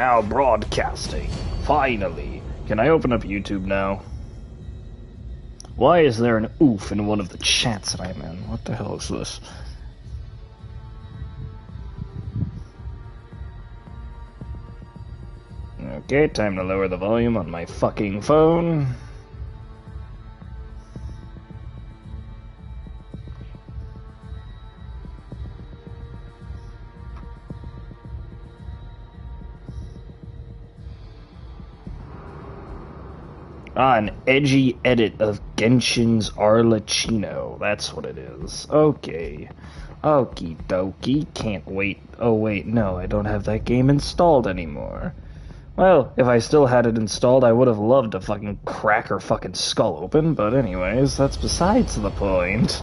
now broadcasting. Finally. Can I open up YouTube now? Why is there an oof in one of the chats that I'm in? What the hell is this? Okay, time to lower the volume on my fucking phone. An edgy edit of Genshin's Arlecchino. That's what it is. Okay. Okie dokie. Can't wait. Oh wait, no, I don't have that game installed anymore. Well, if I still had it installed, I would have loved to fucking crack her fucking skull open, but anyways, that's besides the point.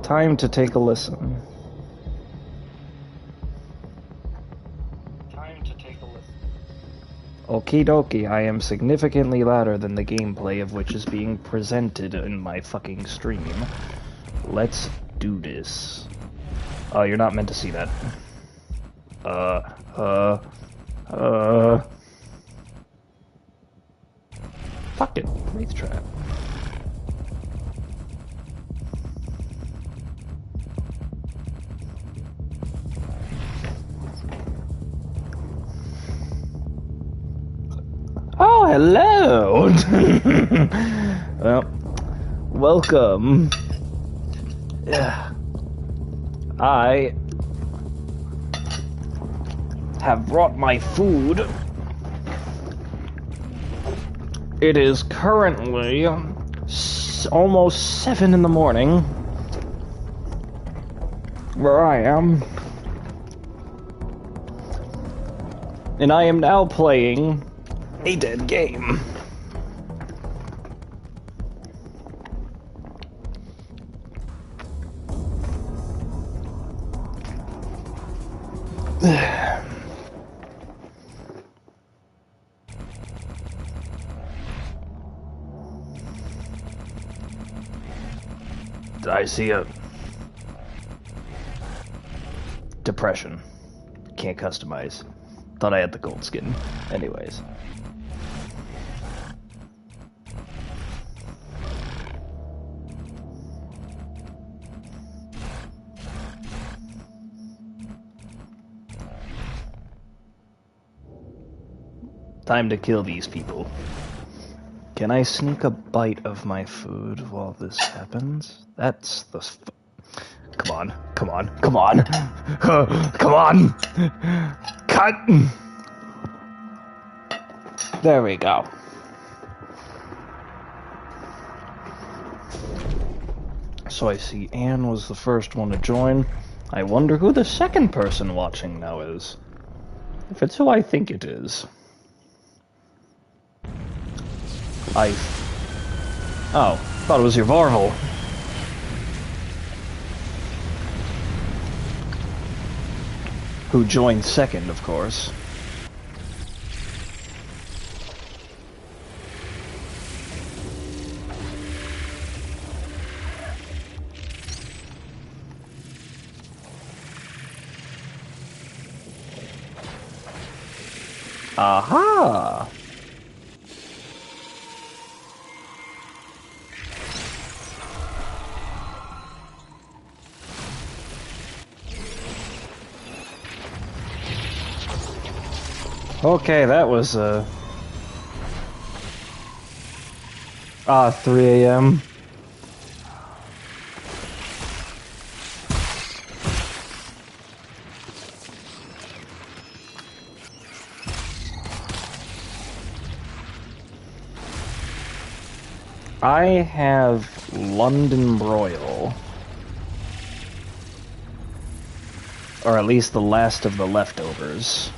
Time to take a listen. Okie dokie, I am significantly louder than the gameplay of which is being presented in my fucking stream. Let's do this. Oh, you're not meant to see that. Fuck it. Wraith Trap. Oh, hello! Well, welcome. Yeah. I have brought my food. It is currently almost 7 in the morning where I am. And I am now playing a dead game. Did I see a depression? Can't customize. Thought I had the gold skin. Anyways. Time to kill these people. Can I sneak a bite of my food while this happens? That's the... Come on, come on, come on! Come on! Cut! There we go. So I see Anne was the first one to join. I wonder who the second person watching now is. If it's who I think it is. Oh, thought it was your Varvel. Who joined second, of course. Aha! Okay, that was 3 a.m. I have London Broil. Or at least the last of the leftovers.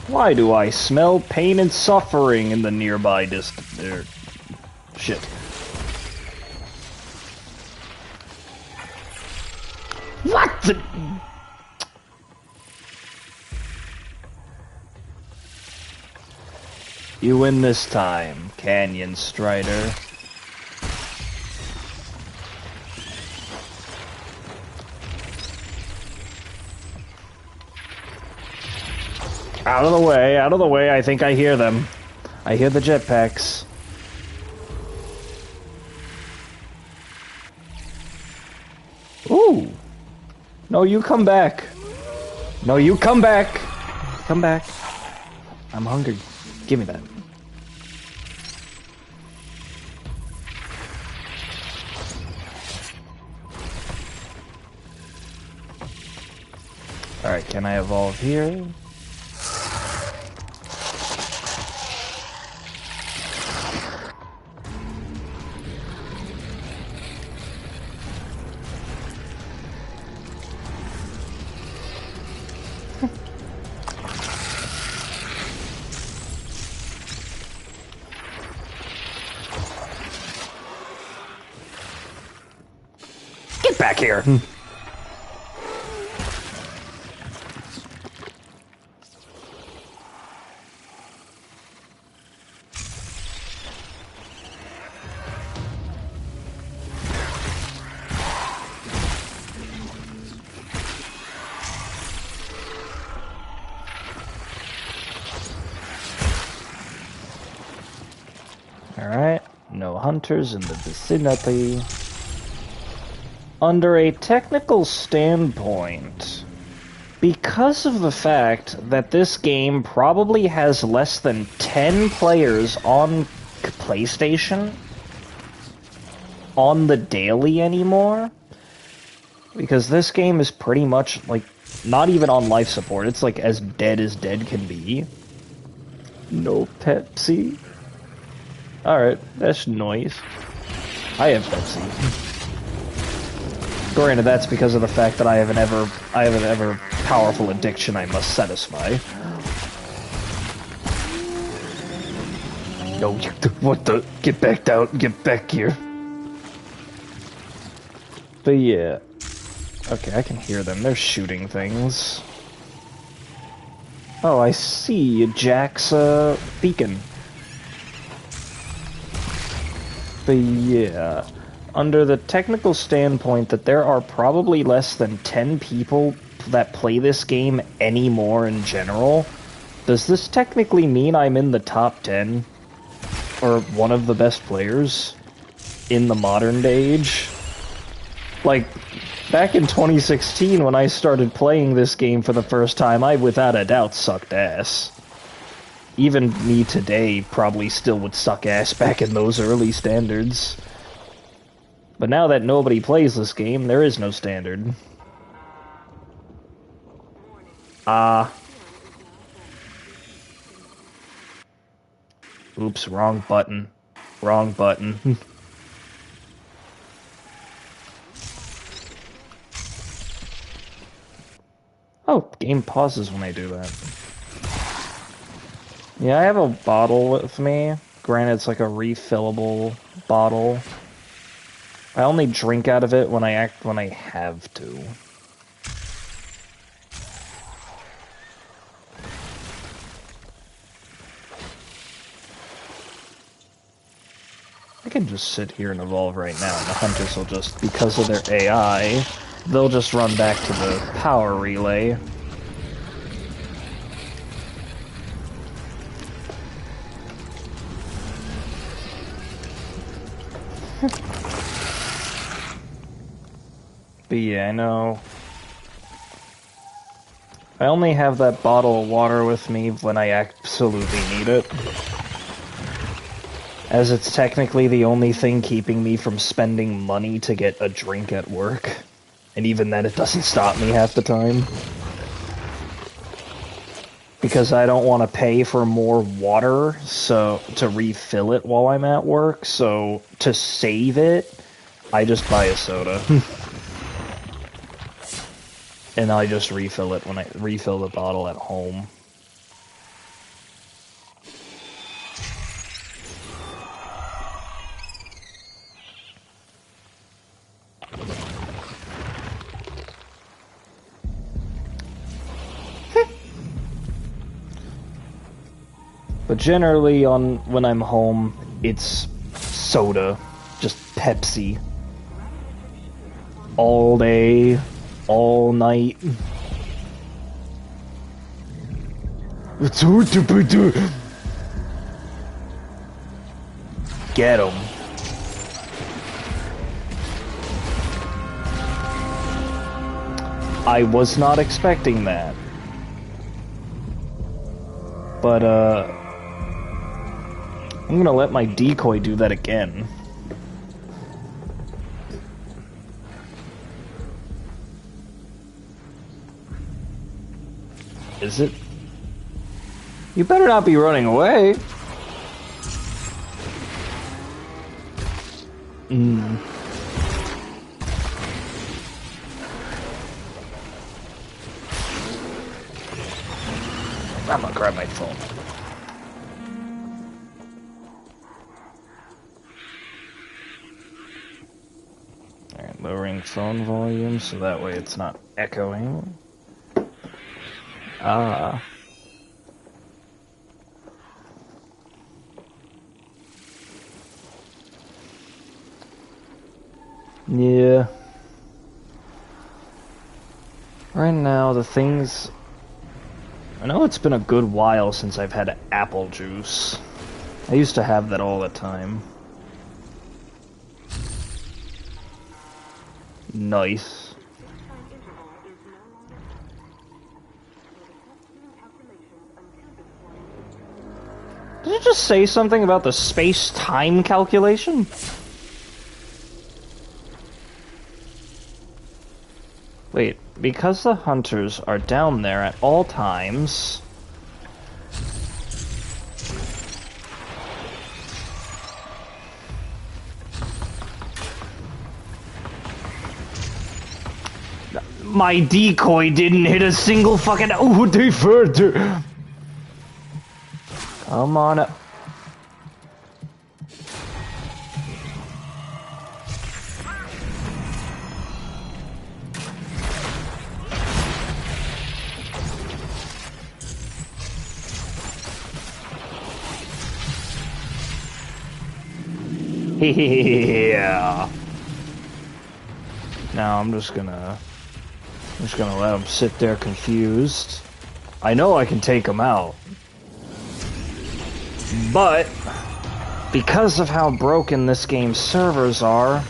Why do I smell pain and suffering in the nearby distance? Shit. What the? You win this time, Canyon Strider. Out of the way, out of the way, I think I hear them. I hear the jetpacks. Ooh! No, you come back. No, you come back. Come back. I'm hungry. Give me that. Alright, can I evolve here? Get back here! Alright, no hunters in the vicinity. Under a technical standpoint, because of the fact that this game probably has less than 10 players on PlayStation on the daily anymore, because this game is pretty much, like, not even on life support, it's like as dead can be. No Pepsi. Alright, that's noise. I have Pepsi. Granted, that's because of the fact that I have an ever powerful addiction I must satisfy. No, what the? Get back down, get back here. But yeah. Okay, I can hear them. They're shooting things. Oh, I see Jack's beacon. But yeah, under the technical standpoint that there are probably less than 10 people that play this game anymore in general, does this technically mean I'm in the top 10? Or one of the best players in the modern age? Like, back in 2016 when I started playing this game for the first time, I without a doubt sucked ass. Even me today probably still would suck ass back in those early standards. But now that nobody plays this game, there is no standard. Oops, wrong button. Wrong button. Oh, game pauses when I do that. Yeah, I have a bottle with me. Granted, it's like a refillable bottle. I only drink out of it when I have to. I can just sit here and evolve right now, and the hunters will just, because of their AI, they'll just run back to the power relay. But yeah, I know. I only have that bottle of water with me when I absolutely need it. As it's technically the only thing keeping me from spending money to get a drink at work. And even then, it doesn't stop me half the time. Because I don't want to pay for more water, so to refill it while I'm at work, so to save it, I just buy a soda. And I just refill it when I refill the bottle at home. But generally when I'm home, it's soda, just Pepsi. All day, all night. Get 'em. I was not expecting that. But, I'm gonna let my decoy do that again. Is it? You better not be running away. I'm gonna grab my phone. Alright, lowering phone volume so that way it's not echoing. Ah. Yeah. Right now, the things... I know it's been a good while since I've had apple juice. I used to have that all the time. Nice. Did you just say something about the space-time calculation? Wait, because the hunters are down there at all times... My decoy didn't hit a single fucking... Oh, they further. Come on up. Yeah. Now I'm just gonna let him sit there confused. I know I can take him out. But because of how broken this game's servers are,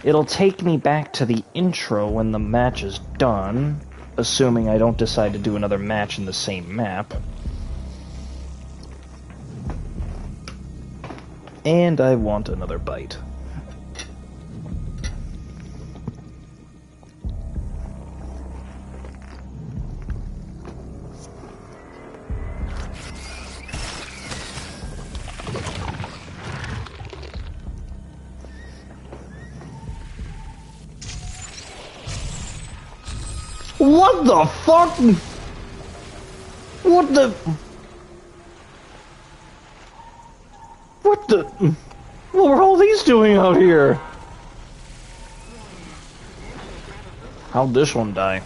it'll take me back to the intro when the match is done, assuming I don't decide to do another match in the same map. And I want another bite. What the fuck? What the... What the... What were all these doing out here? How'd this one die?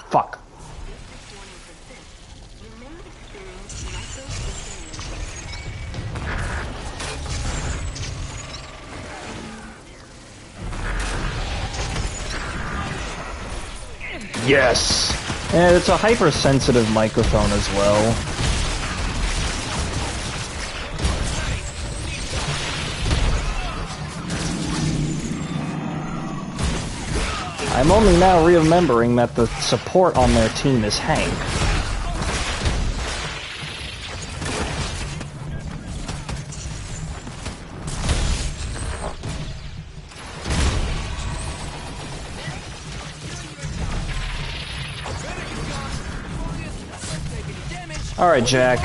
Fuck. Yes! And it's a hypersensitive microphone as well. I'm only now remembering that the support on their team is Hank. Alright, Jack.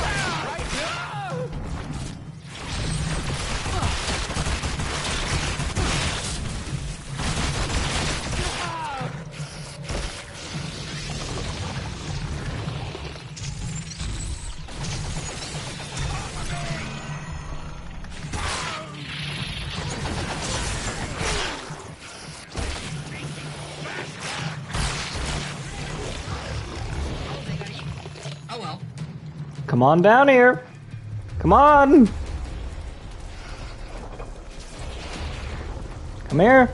Come on down here. Come on. Come here.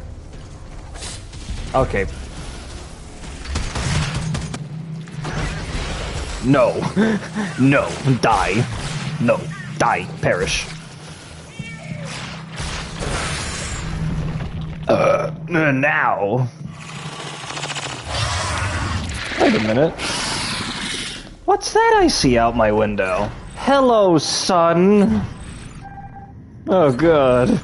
Okay. No. No. Die. No. Die. Perish. Now. Wait a minute. What's that I see out my window? Hello, sun. Oh, God.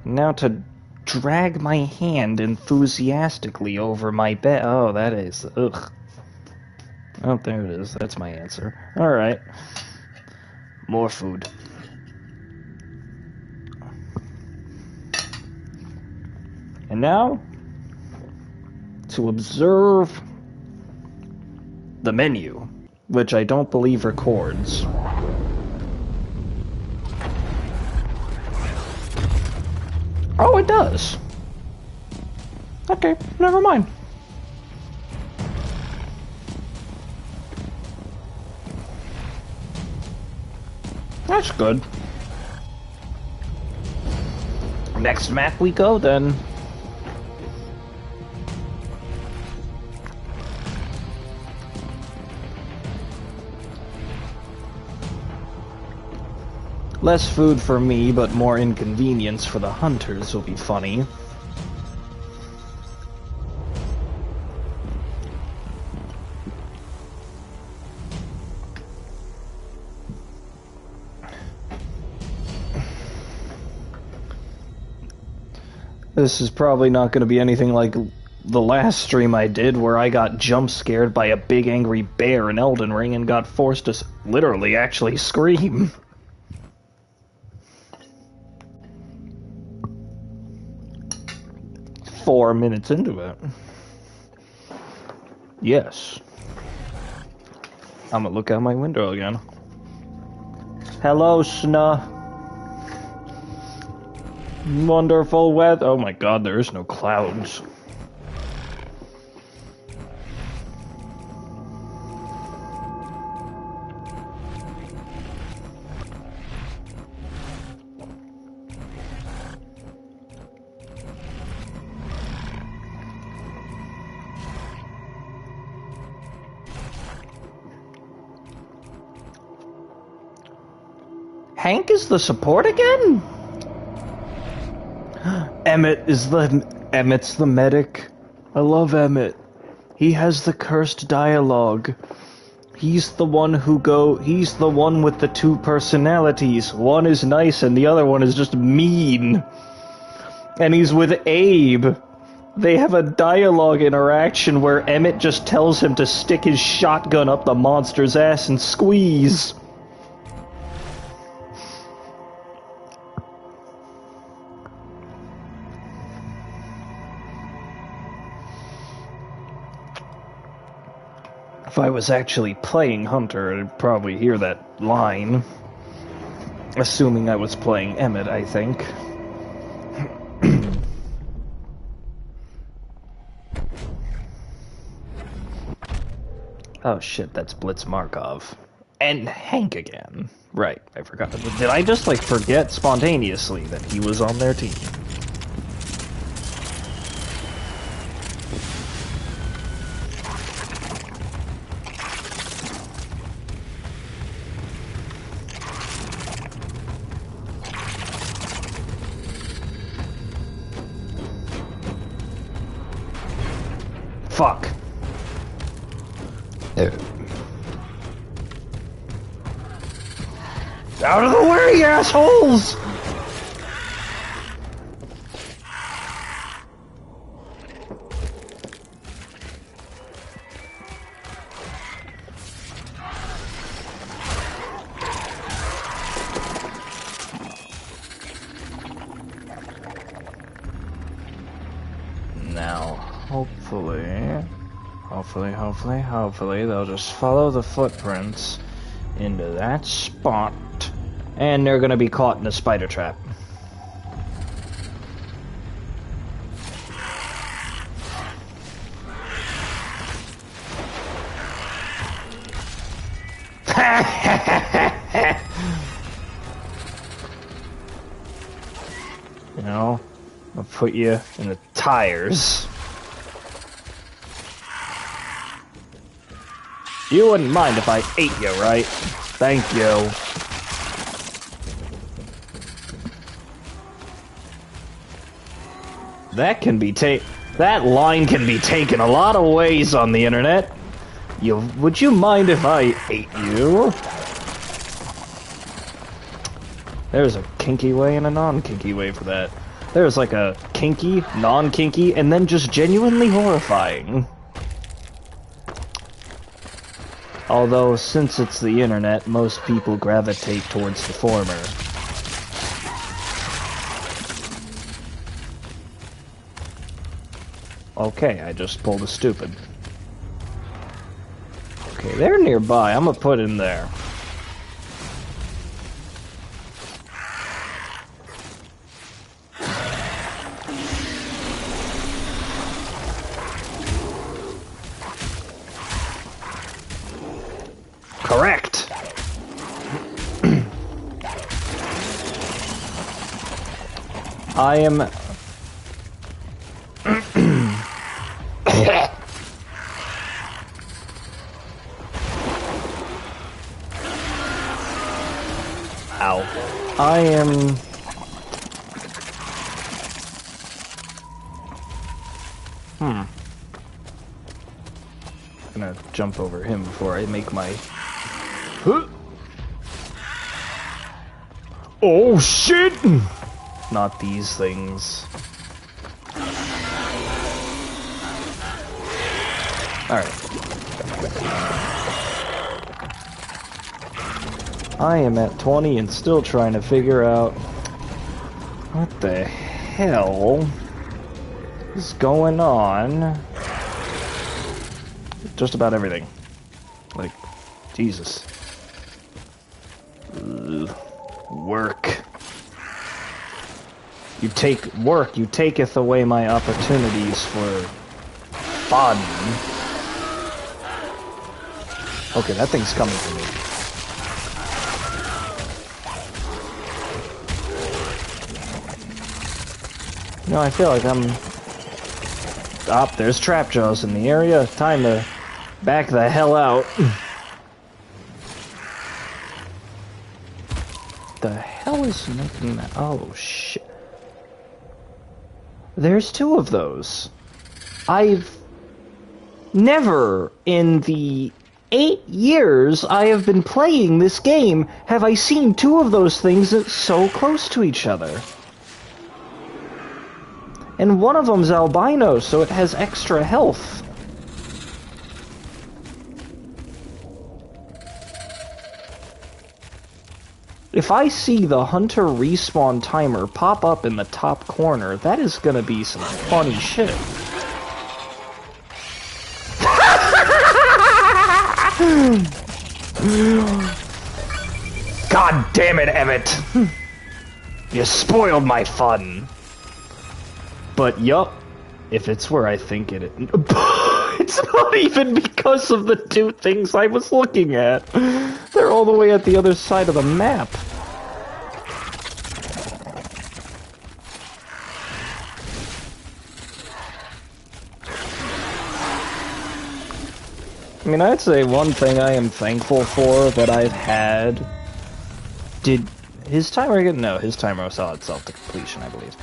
Now to drag my hand enthusiastically over my bed. Oh, that is... Ugh. Oh, there it is. That's my answer. Alright. More food. And now, to observe the menu, which I don't believe records. Oh, it does. Okay, never mind. That's good. Next map we go, then. Less food for me, but more inconvenience for the hunters will be funny. This is probably not going to be anything like the last stream I did, where I got jump scared by a big angry bear in Elden Ring and got forced to literally actually scream. Four minutes into it. Yes. I'm gonna look out my window again. Hello, Sna. Wonderful weather. Oh my god, there is no clouds. Hank is the support again? Emmett's the medic. I love Emmett. He has the cursed dialogue. He's the one with the two personalities. One is nice and the other one is just mean. And he's with Abe. They have a dialogue interaction where Emmett just tells him to stick his shotgun up the monster's ass and squeeze. If I was actually playing Hunter, I'd probably hear that line. Assuming I was playing Emmett, I think. Oh shit, that's Blitz Markov. And Hank again. Right, I forgot. Did I just, like, forget spontaneously that he was on their team? Fuck. Out of the way, assholes! Now, hopefully, they'll just follow the footprints into that spot, and they're gonna be caught in a spider trap. You know, I'll put you in the tires. You wouldn't mind if I ate you, right? Thank you. That line can be taken a lot of ways on the internet. Would you mind if I ate you? There's a kinky way and a non-kinky way for that. There's like a kinky, non-kinky, and then just genuinely horrifying. Although, since it's the internet, most people gravitate towards the former. Okay, I just pulled a stupid. Okay, they're nearby. I'm gonna put in there. Correct! I am... Ow. I am... I'm gonna jump over him before I make my... Oh shit! Not these things. Alright. I am at 20 and still trying to figure out what the hell is going on. Just about everything. Like, Jesus. Ugh. Work. You taketh away my opportunities for fun. Okay, that thing's coming for me. No, I feel like I'm... there's trap jaws in the area. Time to back the hell out. The hell is making that? Oh, shit. There's two of those. I've never, in the 8 years I have been playing this game, have I seen two of those things so close to each other. And one of them's albino, so it has extra health. If I see the hunter respawn timer pop up in the top corner, that is gonna be some funny shit. God damn it, Emmett! You spoiled my fun. But yup, if it's where I think it is... It's not even because of the two things I was looking at. They're all the way at the other side of the map. I mean, I'd say one thing I am thankful for that I've had... Did his timer get... No, his timer saw itself to completion, I believe.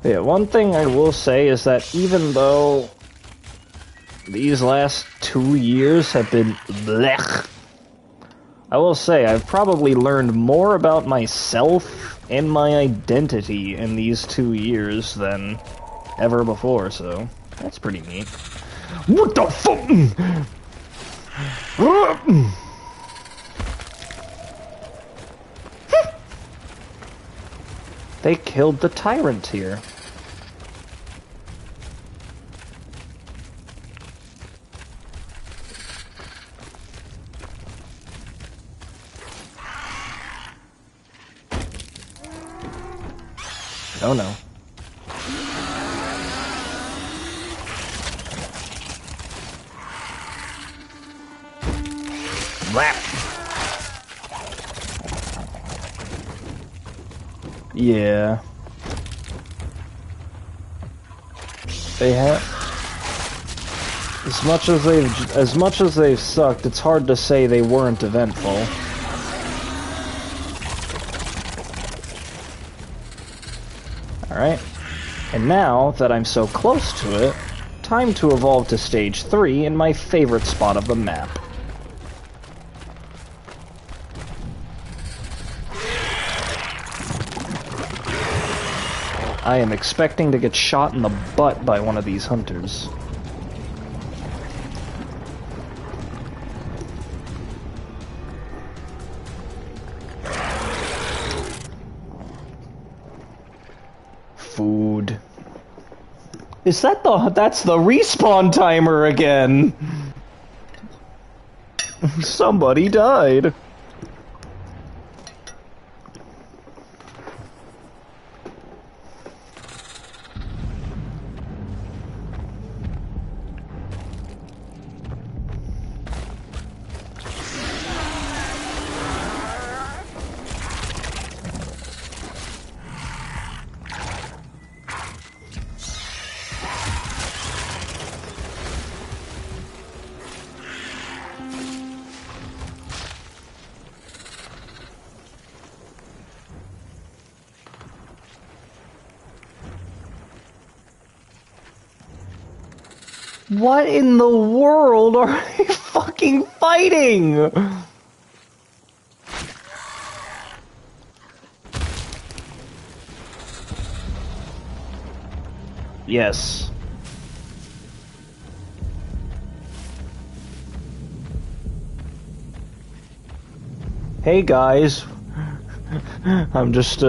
Yeah, one thing I will say is that even though these last 2 years have been blech, I will say I've probably learned more about myself and my identity in these 2 years than ever before, so that's pretty neat. What the fuck? They killed the tyrant here. Oh no. Lap. Yeah. They have... As much as they've sucked, it's hard to say they weren't eventful. Alright. And now that I'm so close to it, time to evolve to stage 3 in my favorite spot of the map. I am expecting to get shot in the butt by one of these hunters. Food. Is that that's the respawn timer again? Somebody died. What in the world are they fucking fighting? Yes. Hey guys. I'm just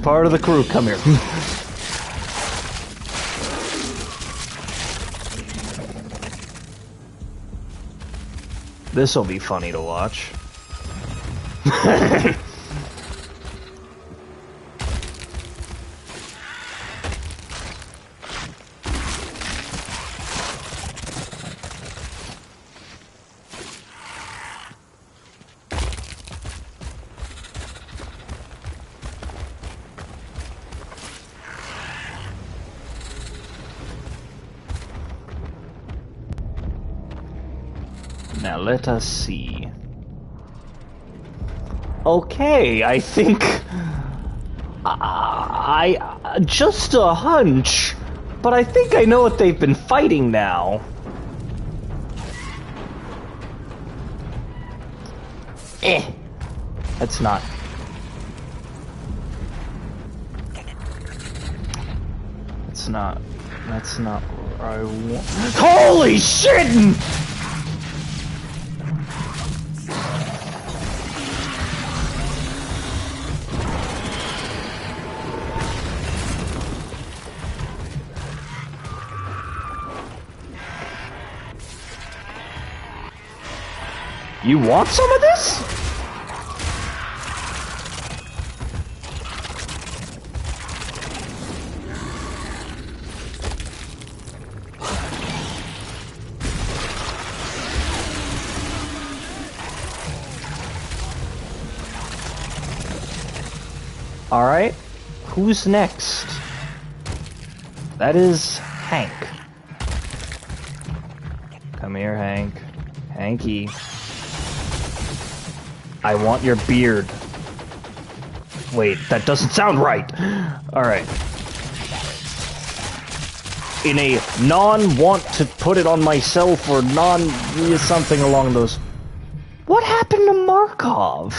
part of the crew. Come here. This'll be funny to watch. Now let us see. Okay, I think... I just a hunch, but I think I know what they've been fighting now. That's not... That's not what I want. Holy shit! You want some of this? Alright, who's next? That is Hank. Come here, Hank. Hanky. I want your beard. Wait, that doesn't sound right. Alright. In a non-want to put it on myself or something along those... What happened to Markov?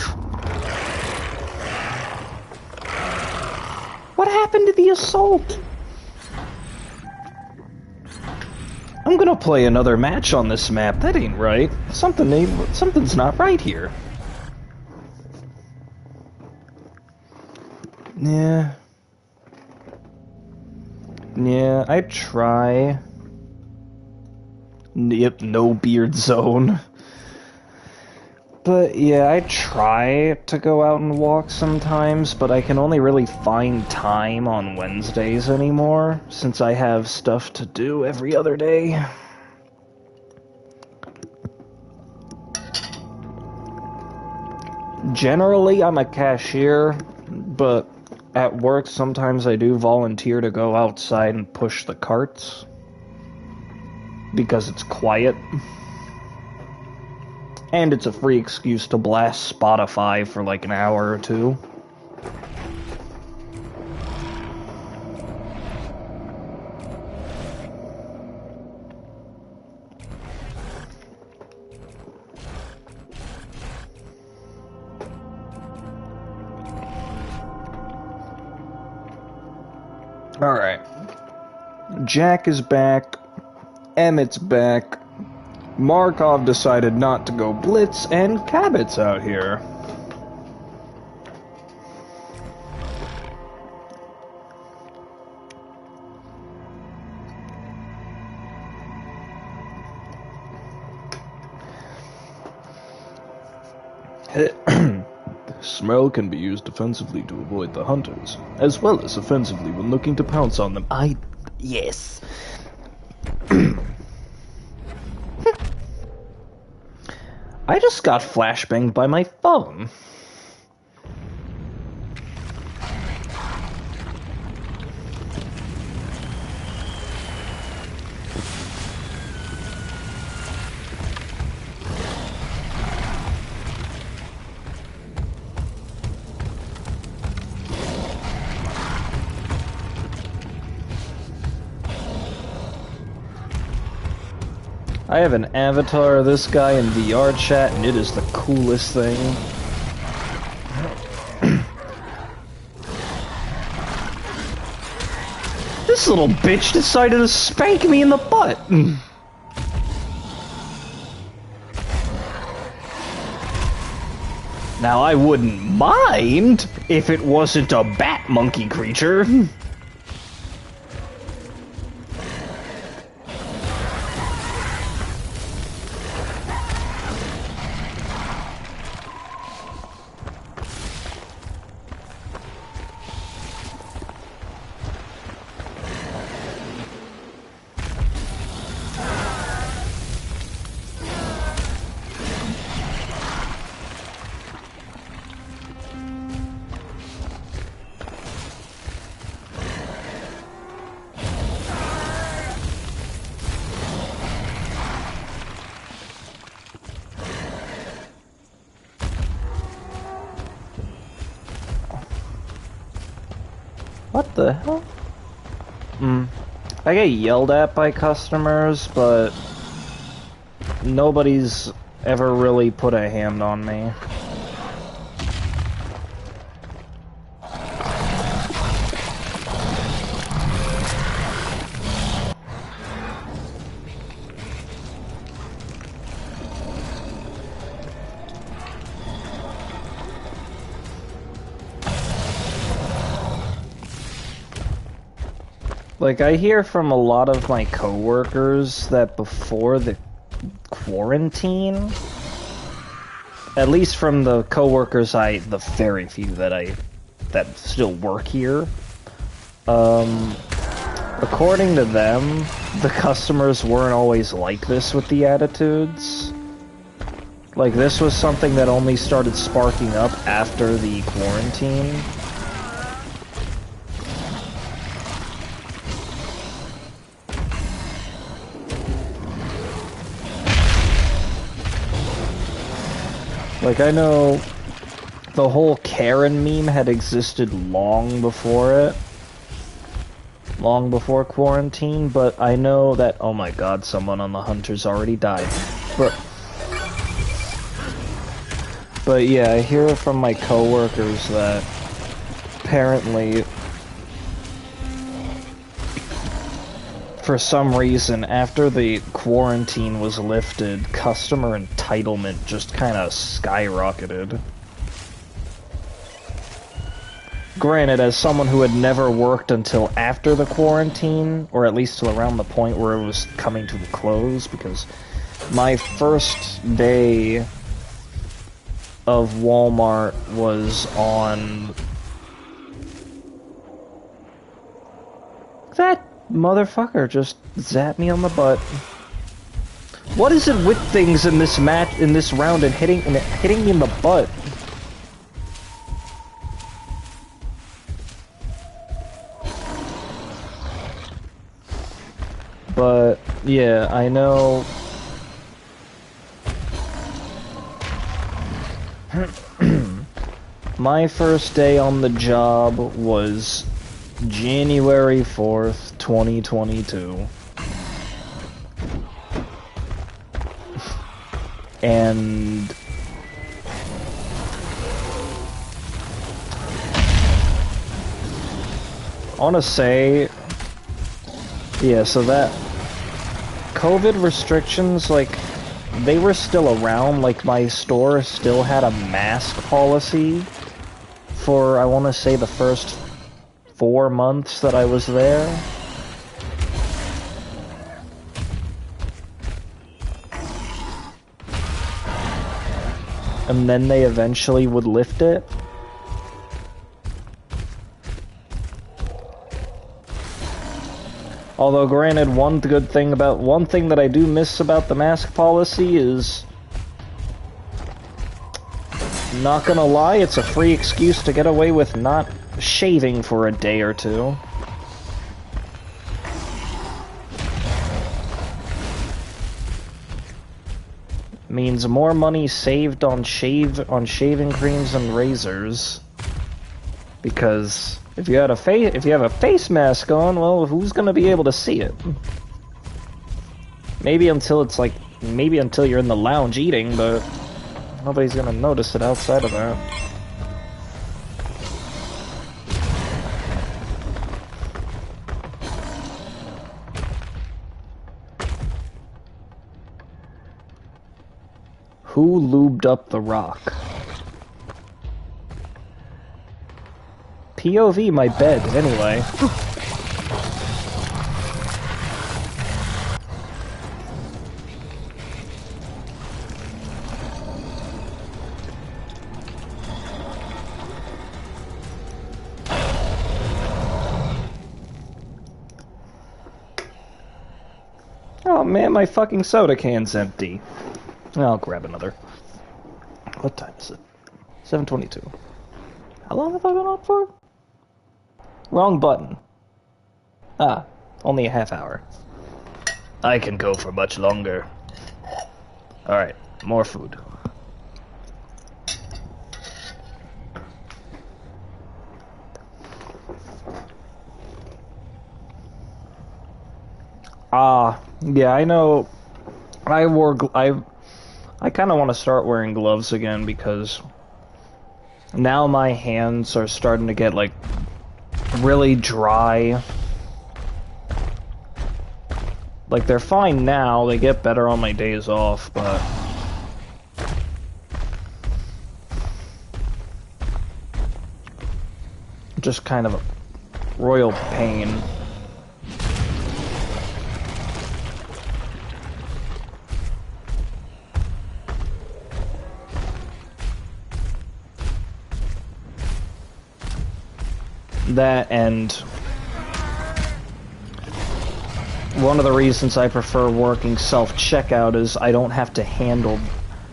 What happened to the assault? I'm gonna play another match on this map. That ain't right. Something's not right here. Yeah. Yeah, I try. Yep, no beard zone. But yeah, I try to go out and walk sometimes, but I can only really find time on Wednesdays anymore, since I have stuff to do every other day. Generally, I'm a cashier, but at work, sometimes I do volunteer to go outside and push the carts because it's quiet. And it's a free excuse to blast Spotify for like an hour or two. Alright. Jack is back. Emmett's back. Markov decided not to go blitz, and Cabot's out here. Smell can be used defensively to avoid the hunters, as well as offensively when looking to pounce on them. Yes. I just got flashbanged by my phone. I have an avatar of this guy in VR chat, and it is the coolest thing. This little bitch decided to spank me in the butt. Now, I wouldn't mind if it wasn't a bat monkey creature. What the hell? I get yelled at by customers, but nobody's ever really put a hand on me. Like, I hear from a lot of my coworkers that before the quarantine, at least from the coworkers the very few that still work here, according to them, the customers weren't always like this with the attitudes. Like, this was something that only started sparking up after the quarantine. Like, I know the whole Karen meme had existed long before it. Long before quarantine, but I know that... Oh my god, someone on the Hunters already died. But yeah, I hear from my coworkers that apparently, for some reason, after the quarantine was lifted, customer entitlement just kind of skyrocketed. Granted, as someone who had never worked until after the quarantine, or at least till around the point where it was coming to a close, because my first day of Walmart was on... That motherfucker just zapped me on the butt. What is it with things in this match, in this round, and hitting me in the butt? But, yeah, I know... My first day on the job was January 4th, 2022. And... I want to say, yeah, so that COVID restrictions, like, they were still around. Like, my store still had a mask policy for, I want to say, the first 4 months that I was there. And then they eventually would lift it. Although, granted, one thing that I do miss about the mask policy is, not gonna lie, it's a free excuse to get away with not shaving for a day or two. Means more money saved on shaving creams and razors. Because if you have a face mask on, well, who's gonna be able to see it? Maybe until you're in the lounge eating, but nobody's gonna notice it outside of that. Who lubed up the rock? POV my bed, anyway. Oh man, my fucking soda can's empty. I'll grab another. What time is it? 7:22. How long have I been on for? Wrong button. Ah, only a half hour. I can go for much longer. Alright, more food. Yeah, I know. I kind of want to start wearing gloves again because now my hands are starting to get, like, really dry. Like, they're fine now, they get better on my days off, but just kind of a royal pain. That, and one of the reasons I prefer working self-checkout is I don't have to handle...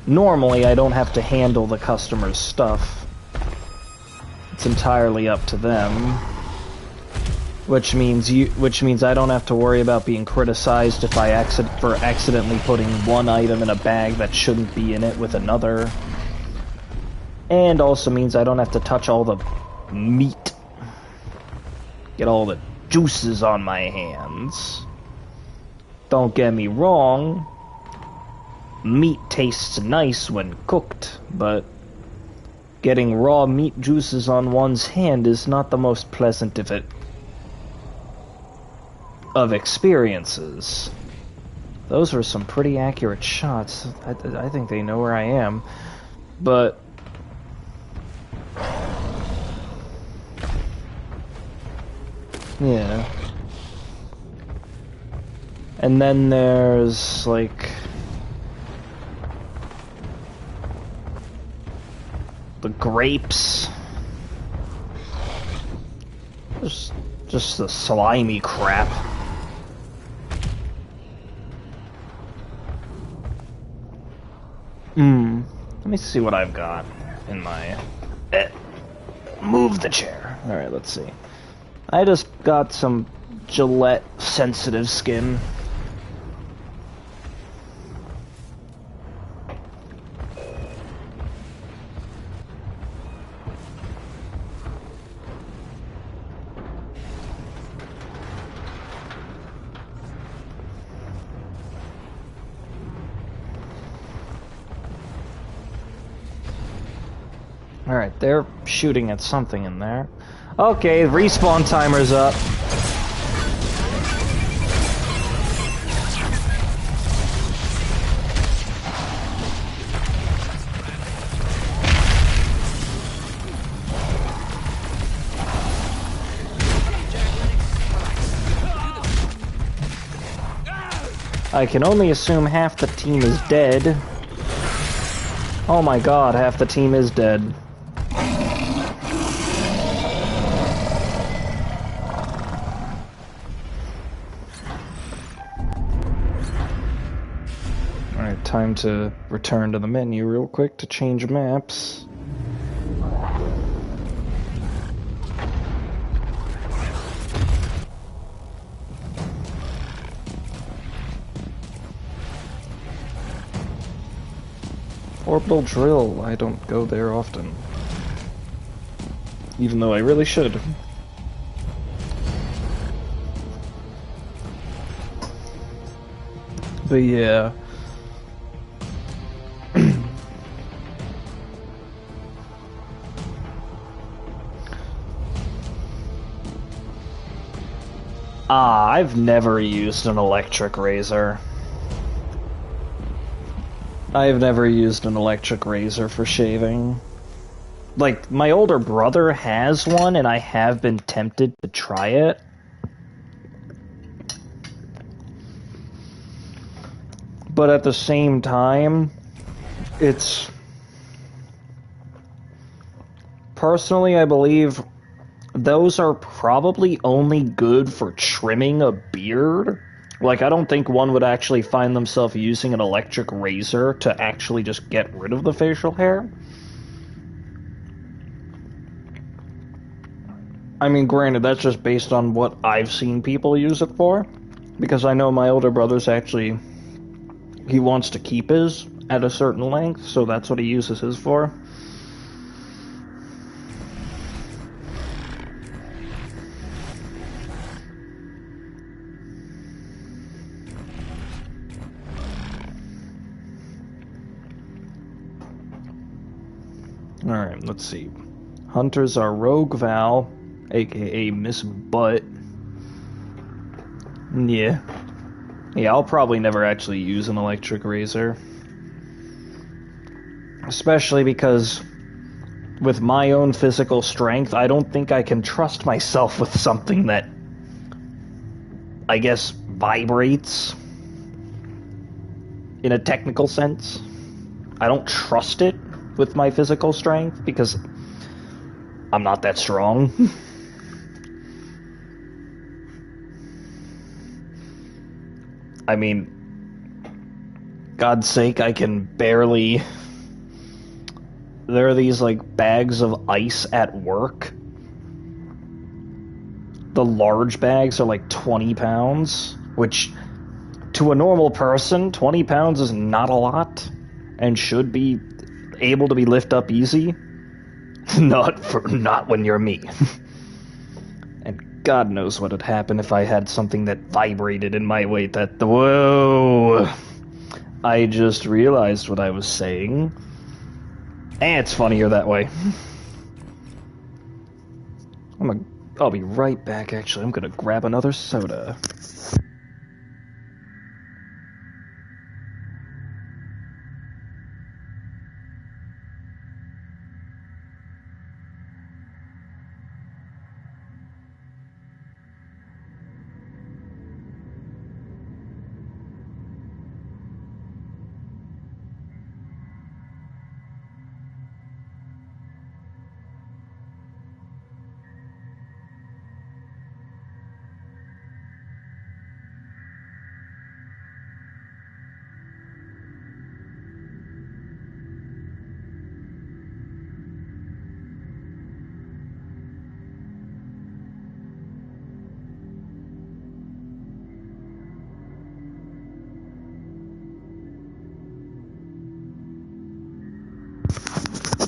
Normally, I don't have to handle the customer's stuff. It's entirely up to them. Which means I don't have to worry about being criticized if I accidentally putting one item in a bag that shouldn't be in it with another. And also means I don't have to touch all the meat. Get all the juices on my hands. Don't get me wrong, meat tastes nice when cooked, but getting raw meat juices on one's hand is not the most pleasant of experiences. Those were some pretty accurate shots. I think they know where I am, but yeah. And then there's, like, the grapes. Just the slimy crap. Let me see what I've got in my... Move the chair. Alright, let's see. I just got some Gillette sensitive skin. Alright, they're shooting at something in there. Okay, respawn timer's up. I can only assume half the team is dead. Oh my god, half the team is dead. Alright, time to return to the menu real quick to change maps. Orbital Drill, I don't go there often. Even though I really should. But yeah. I've never used an electric razor. I've never used an electric razor for shaving. Like, my older brother has one, and I have been tempted to try it. But at the same time, it's... Personally, I believe those are probably only good for trimming a beard. Like, I don't think one would actually find themselves using an electric razor to actually just get rid of the facial hair. I mean, granted, that's just based on what I've seen people use it for. Because I know my older brother's actually... He wants to keep his at a certain length, so that's what he uses his for. Alright, let's see. Hunters are Rogue Val, aka Miss Butt. Yeah. Yeah, I'll probably never actually use an electric razor. Especially because, with my own physical strength, I don't think I can trust myself with something that, I guess, vibrates. In a technical sense. I don't trust it with my physical strength, because I'm not that strong. I mean, God's sake, I can barely... There are these, like, bags of ice at work. The large bags are like 20 pounds, which, to a normal person, 20 pounds is not a lot, and should be able to be lifted up easy. Not when you're me. And God knows what would happen if I had something that vibrated in my weight that... Whoa! I just realized what I was saying. And it's funnier that way. I'll be right back, actually. I'm gonna grab another soda.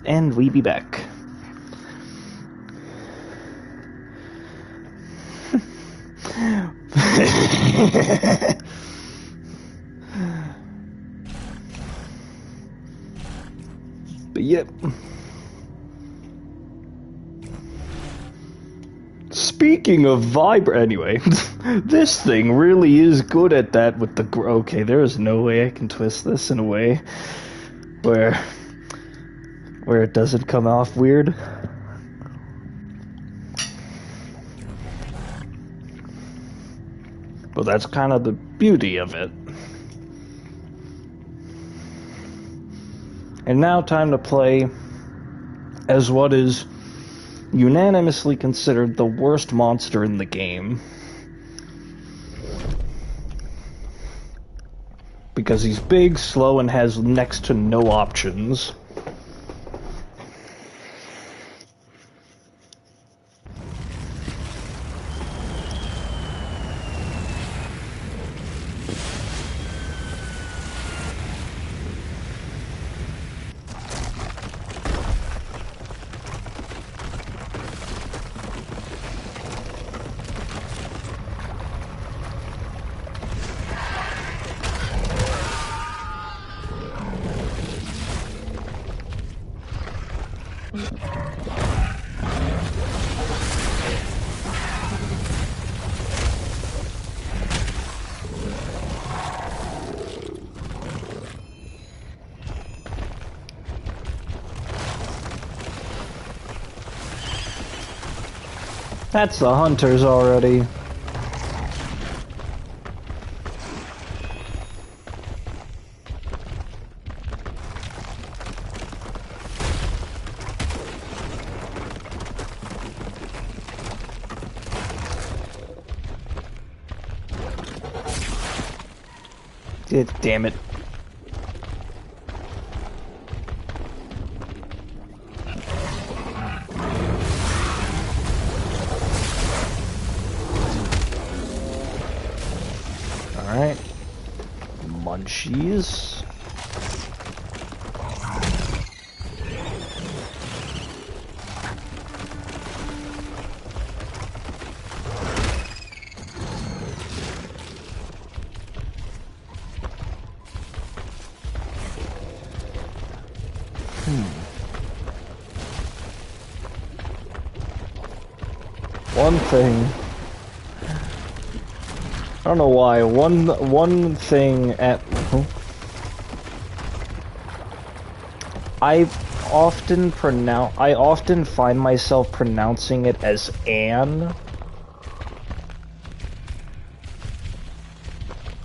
And we be back. But yep. speaking of anyway, this thing really is good at that with the... Okay, there is no way I can twist this in a way where it doesn't come off weird. But that's kind of the beauty of it. And now time to play as what is unanimously considered the worst monster in the game. Because he's big, slow, and has next to no options. That's the hunters already. Damn it. Alright. Munchies. One thing. I don't know why. One thing at... I often find myself pronouncing it as Anne.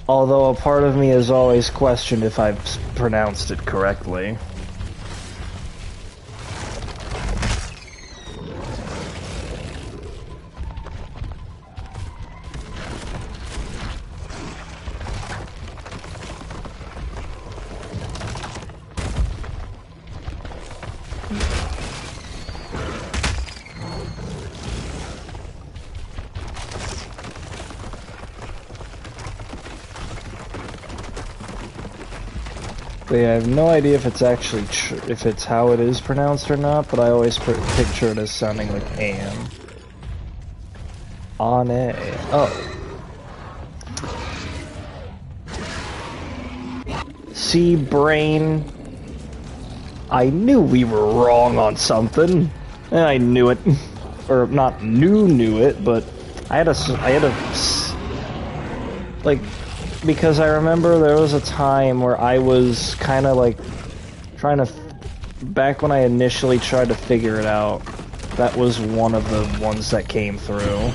Although a part of me has always questioned if I've pronounced it correctly. Yeah, I have no idea if it's actually if it's how it is pronounced or not, but I always picture it as sounding like Anne. Anne. Oh. See, brain. I knew we were wrong on something. I knew it, or not knew it, but I had a like. Because I remember there was a time where I was kind of like trying to, back when I initially tried to figure it out, that was one of the ones that came through.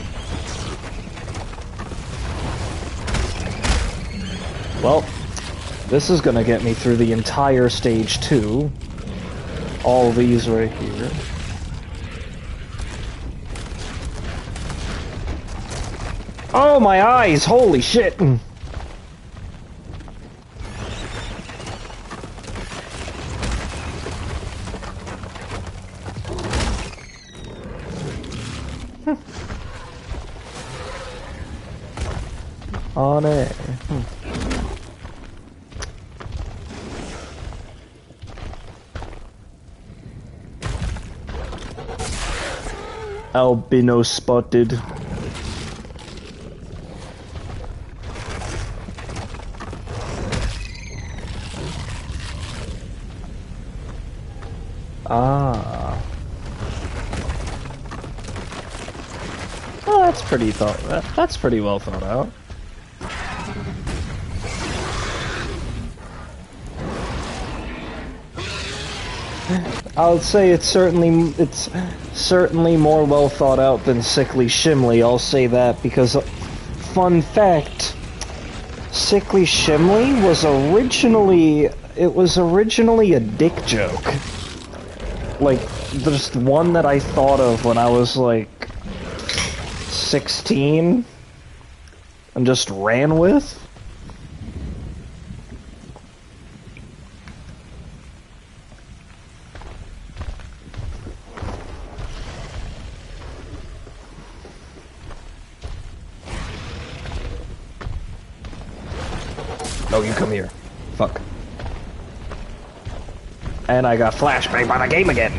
Well, this is gonna get me through the entire stage 2. All these right here. Oh, my eyes! Holy shit! On it. Albino spotted. Ah. That's pretty well thought out. I would say it's certainly more well thought out than Sickly Shimley. I'll say that because, fun fact, Sickly Shimley was originally a dick joke. Like, just one that I thought of when I was like 16 and just ran with. No, you come here. Fuck. And I got flashbanged by the game again.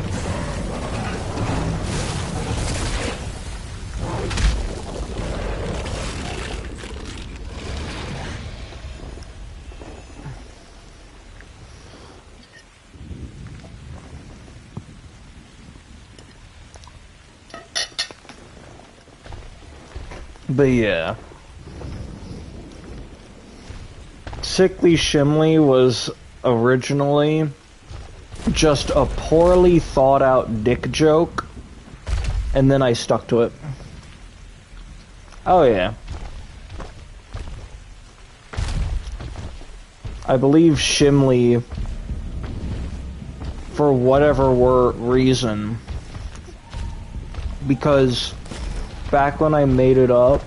But yeah. Sickly Shimley was originally just a poorly thought out dick joke, and then I stuck to it. Oh yeah. I believe Shimley, for whatever reason, because back when I made it up,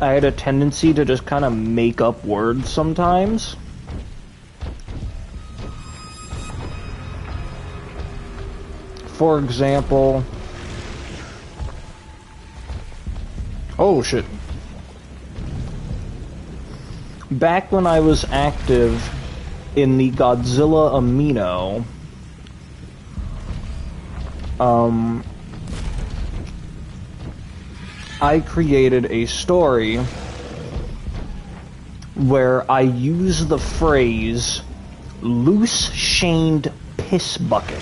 I had a tendency to just kind of make up words sometimes. For example... Oh, shit. Back when I was active in the Godzilla Amino, I created a story where I use the phrase loose-shaned piss bucket.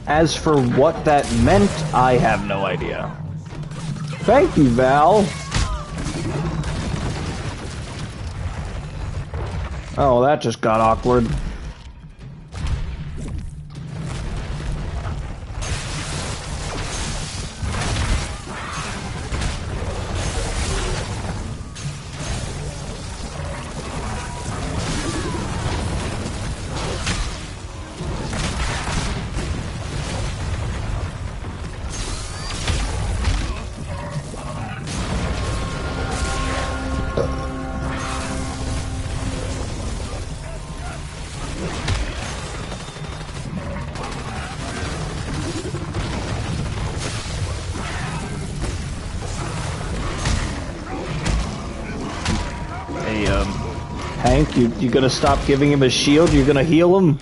As for what that meant, I have no idea. Thank you, Val. Oh, that just got awkward. Hank, you gonna stop giving him a shield? You're gonna heal him?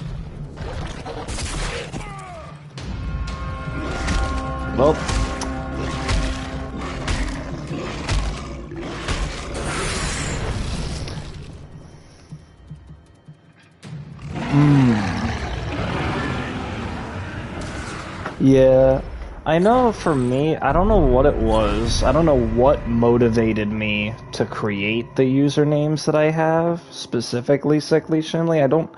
Well. Yeah. I know for me, I don't know what it was. I don't know what motivated me to create the usernames that I have, specifically Sickly Shimley. I don't,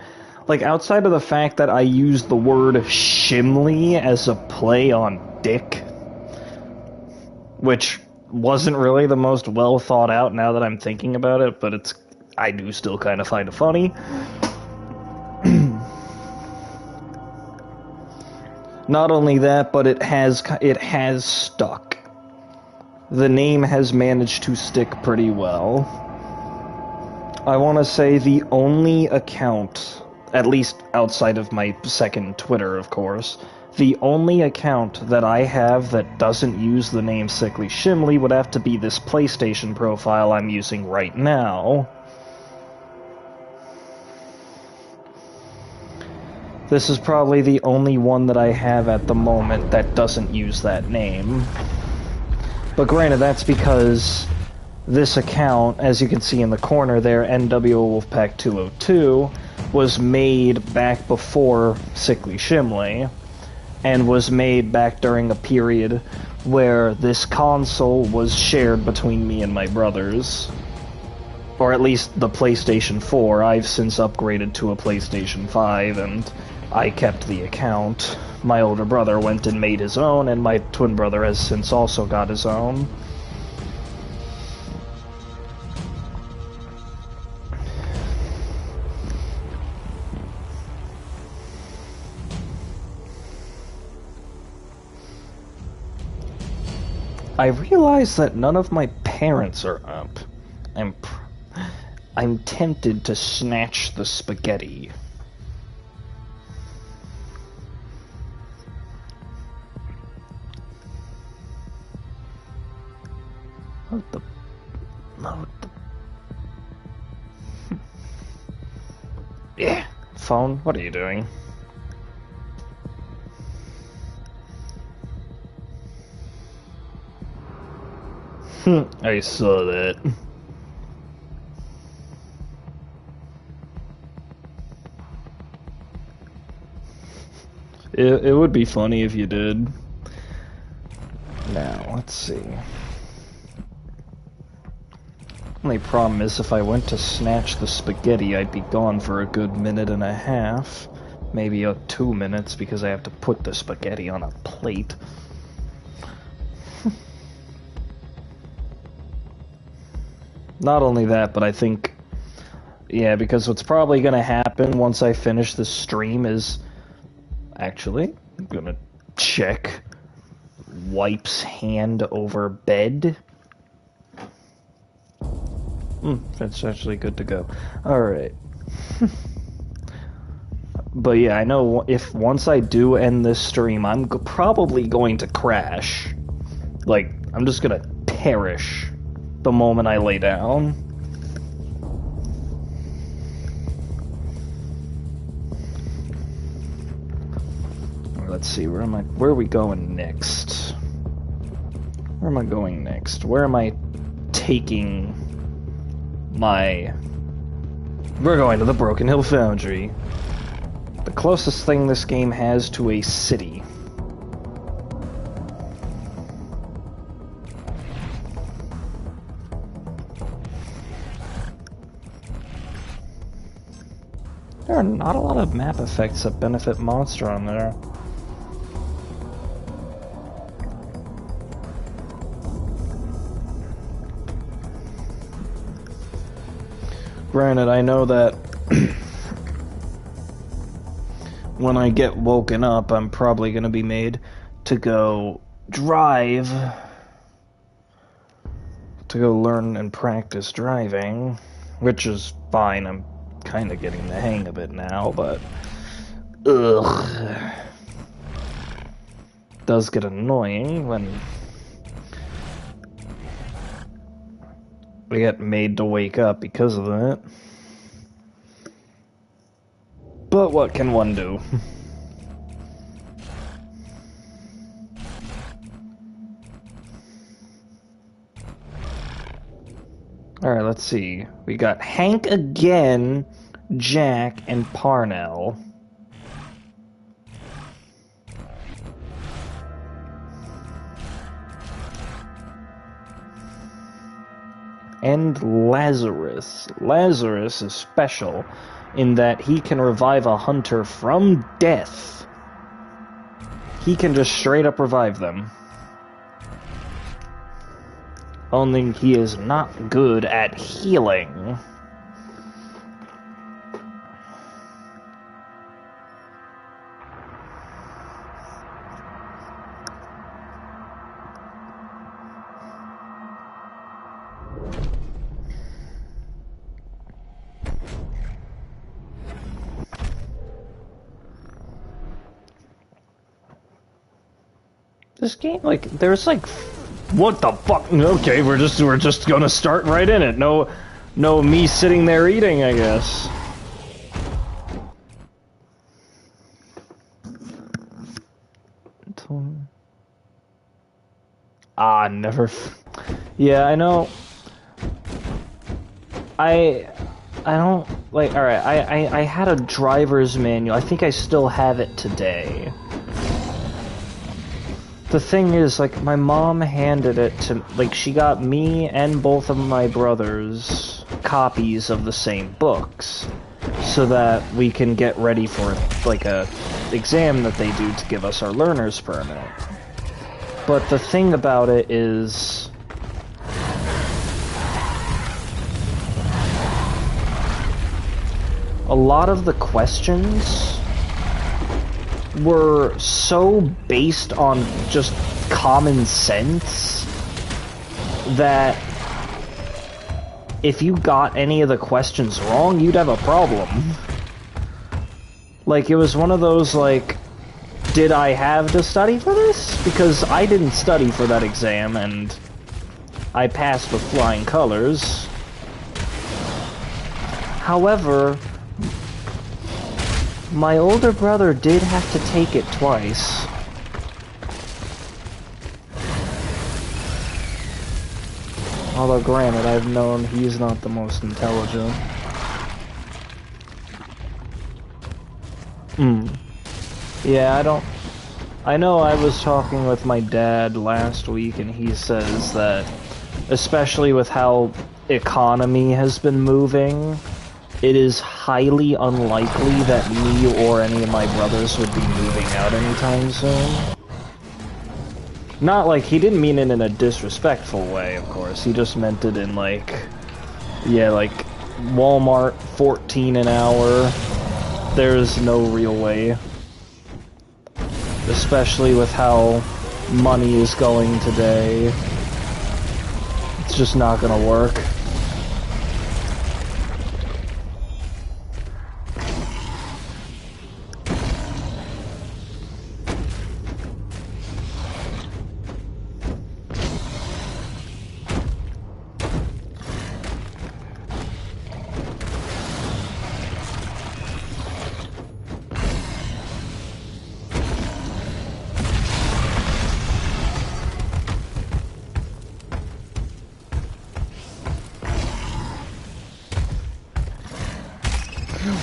like, outside of the fact that I used the word Shimley as a play on dick, which wasn't really the most well thought out now that I'm thinking about it, but I do still kind of find it funny. Not only that, but it has stuck. The name has managed to stick pretty well. I want to say the only account, at least outside of my second Twitter, of course, the only account that I have that doesn't use the name Sickly Shimley would have to be this PlayStation profile I'm using right now. This is probably the only one that I have at the moment that doesn't use that name. But granted, that's because this account, as you can see in the corner there, NWO Wolfpack 202, was made back before Sickly Shimley, and was made back during a period where this console was shared between me and my brothers. Or at least the PlayStation 4. I've since upgraded to a PlayStation 5, and I kept the account. My older brother went and made his own, and my twin brother has since also got his own. I realize that none of my parents are up. I'm tempted to snatch the spaghetti. What the... Yeah. Phone, what are you doing? I saw that. It would be funny if you did. Now, let's see. Only problem is if I went to snatch the spaghetti, I'd be gone for a good minute and a half. Maybe 2 minutes, because I have to put the spaghetti on a plate. Not only that, but I think... Yeah, because what's probably gonna happen once I finish this stream is... Actually, I'm gonna check... Wipes hand over bed. That's actually good to go. Alright. But yeah, I know if once I do end this stream, I'm probably going to crash. Like, I'm just gonna perish the moment I lay down. Let's see, where are we going next? Where am I going next? Where am I taking my... We're going to the Broken Hill Foundry. The closest thing this game has to a city. There are not a lot of map effects that benefit Monster on there. Granted, I know that when I get woken up, I'm probably going to be made to go drive, to go learn and practice driving, which is fine. I'm kind of getting the hang of it now, but ugh, it does get annoying when I get made to wake up because of that. But what can one do? Alright, let's see. We got Hank again, Jack, and Parnell. And Lazarus. Lazarus is special in that he can revive a hunter from death. He can just straight up revive them. Only he is not good at healing. This game, like, there's like, what the fuck? Okay, we're just gonna start right in it. No me sitting there eating, I guess. Never. Yeah, I know. I don't like, alright, I had a driver's manual. I think I still have it today. The thing is, like, my mom handed it to, like, she got me and both of my brothers copies of the same books so that we can get ready for, like, a exam that they do to give us our learner's permit. But the thing about it is, a lot of the questions were so based on just common sense that if you got any of the questions wrong, you'd have a problem. Like, it was one of those, like, did I have to study for this? Because I didn't study for that exam, and I passed with flying colors. However, my older brother did have to take it twice. Although, granted, I've known he's not the most intelligent. Yeah, I know I was talking with my dad last week, and he says that, especially with how economy has been moving, it is highly unlikely that me or any of my brothers would be moving out anytime soon. Not like, he didn't mean it in a disrespectful way, of course. He just meant it in, like, yeah, like, Walmart, 14 an hour. There's no real way. Especially with how money is going today. It's just not gonna work.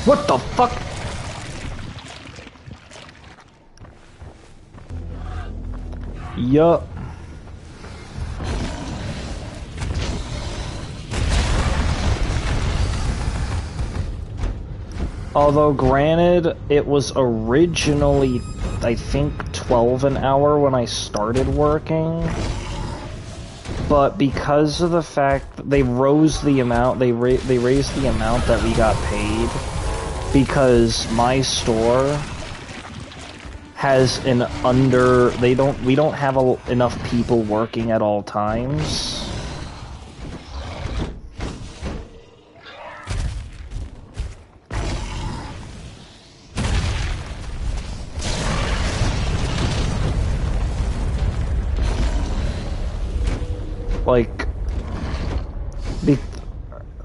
What the fuck? Yup. Although, granted, it was originally, I think, 12 an hour when I started working. But because of the fact that they rose the amount, they raised the amount that we got paid, because my store has an we don't have enough people working at all times.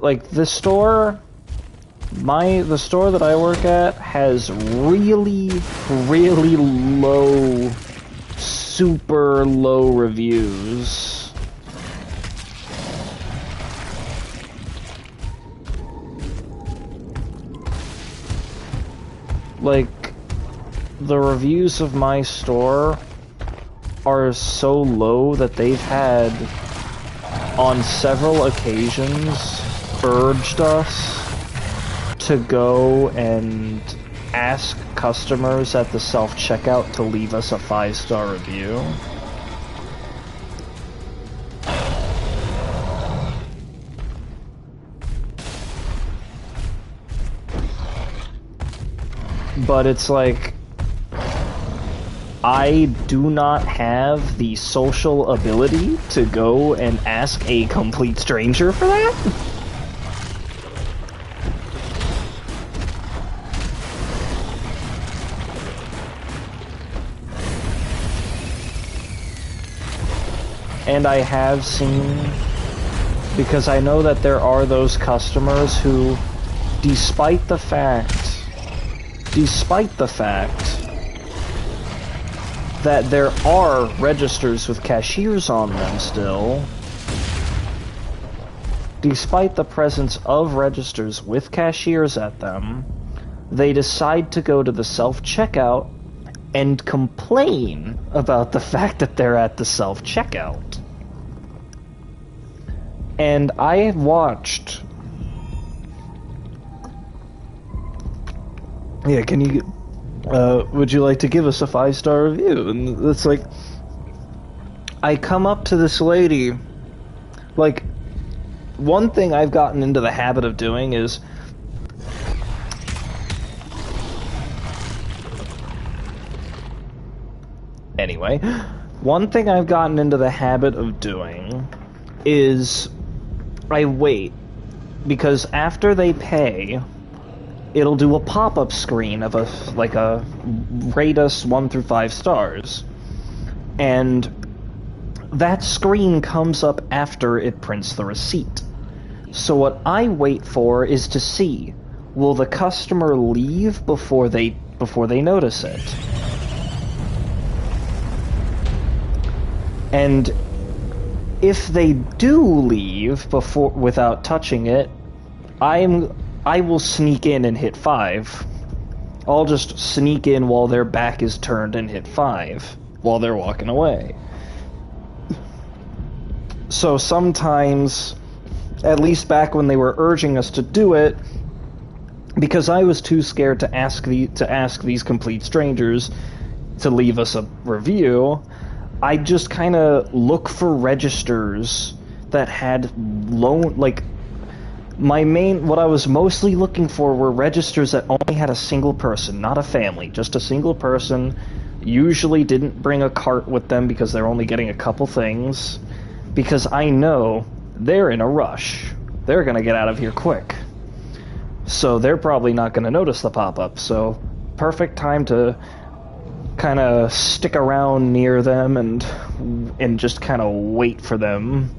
Like the store, the store that I work at has really low, super low reviews. Like, the reviews of my store are so low that they've had, on several occasions, urged us to go and ask customers at the self-checkout to leave us a 5-star review. But it's like, I do not have the social ability to go and ask a complete stranger for that. And I have seen, because I know that there are those customers who, despite the fact that there are registers with cashiers on them still, despite the presence of registers with cashiers at them, they decide to go to the self-checkout and complain about the fact that they're at the self-checkout. And I watched... Yeah, can you... would you like to give us a 5-star review? And it's like... I come up to this lady... Like, one thing I've gotten into the habit of doing is... Anyway, one thing I've gotten into the habit of doing is I wait, because after they pay, it'll do a pop-up screen of a rate us 1 through 5 stars, and that screen comes up after it prints the receipt. So what I wait for is to see, will the customer leave before they notice it? And if they do leave without touching it, I will sneak in and hit 5. I'll just sneak in while their back is turned and hit 5 while they're walking away. So sometimes, at least back when they were urging us to do it, because I was too scared to ask these complete strangers to leave us a review, I just kind of look for registers that had what I was mostly looking for were registers that only had a single person, not a family, just a single person. Usually didn't bring a cart with them because they're only getting a couple things, because I know they're in a rush. They're going to get out of here quick. So they're probably not going to notice the pop-up, so perfect time to kind of stick around near them and just kind of wait for them.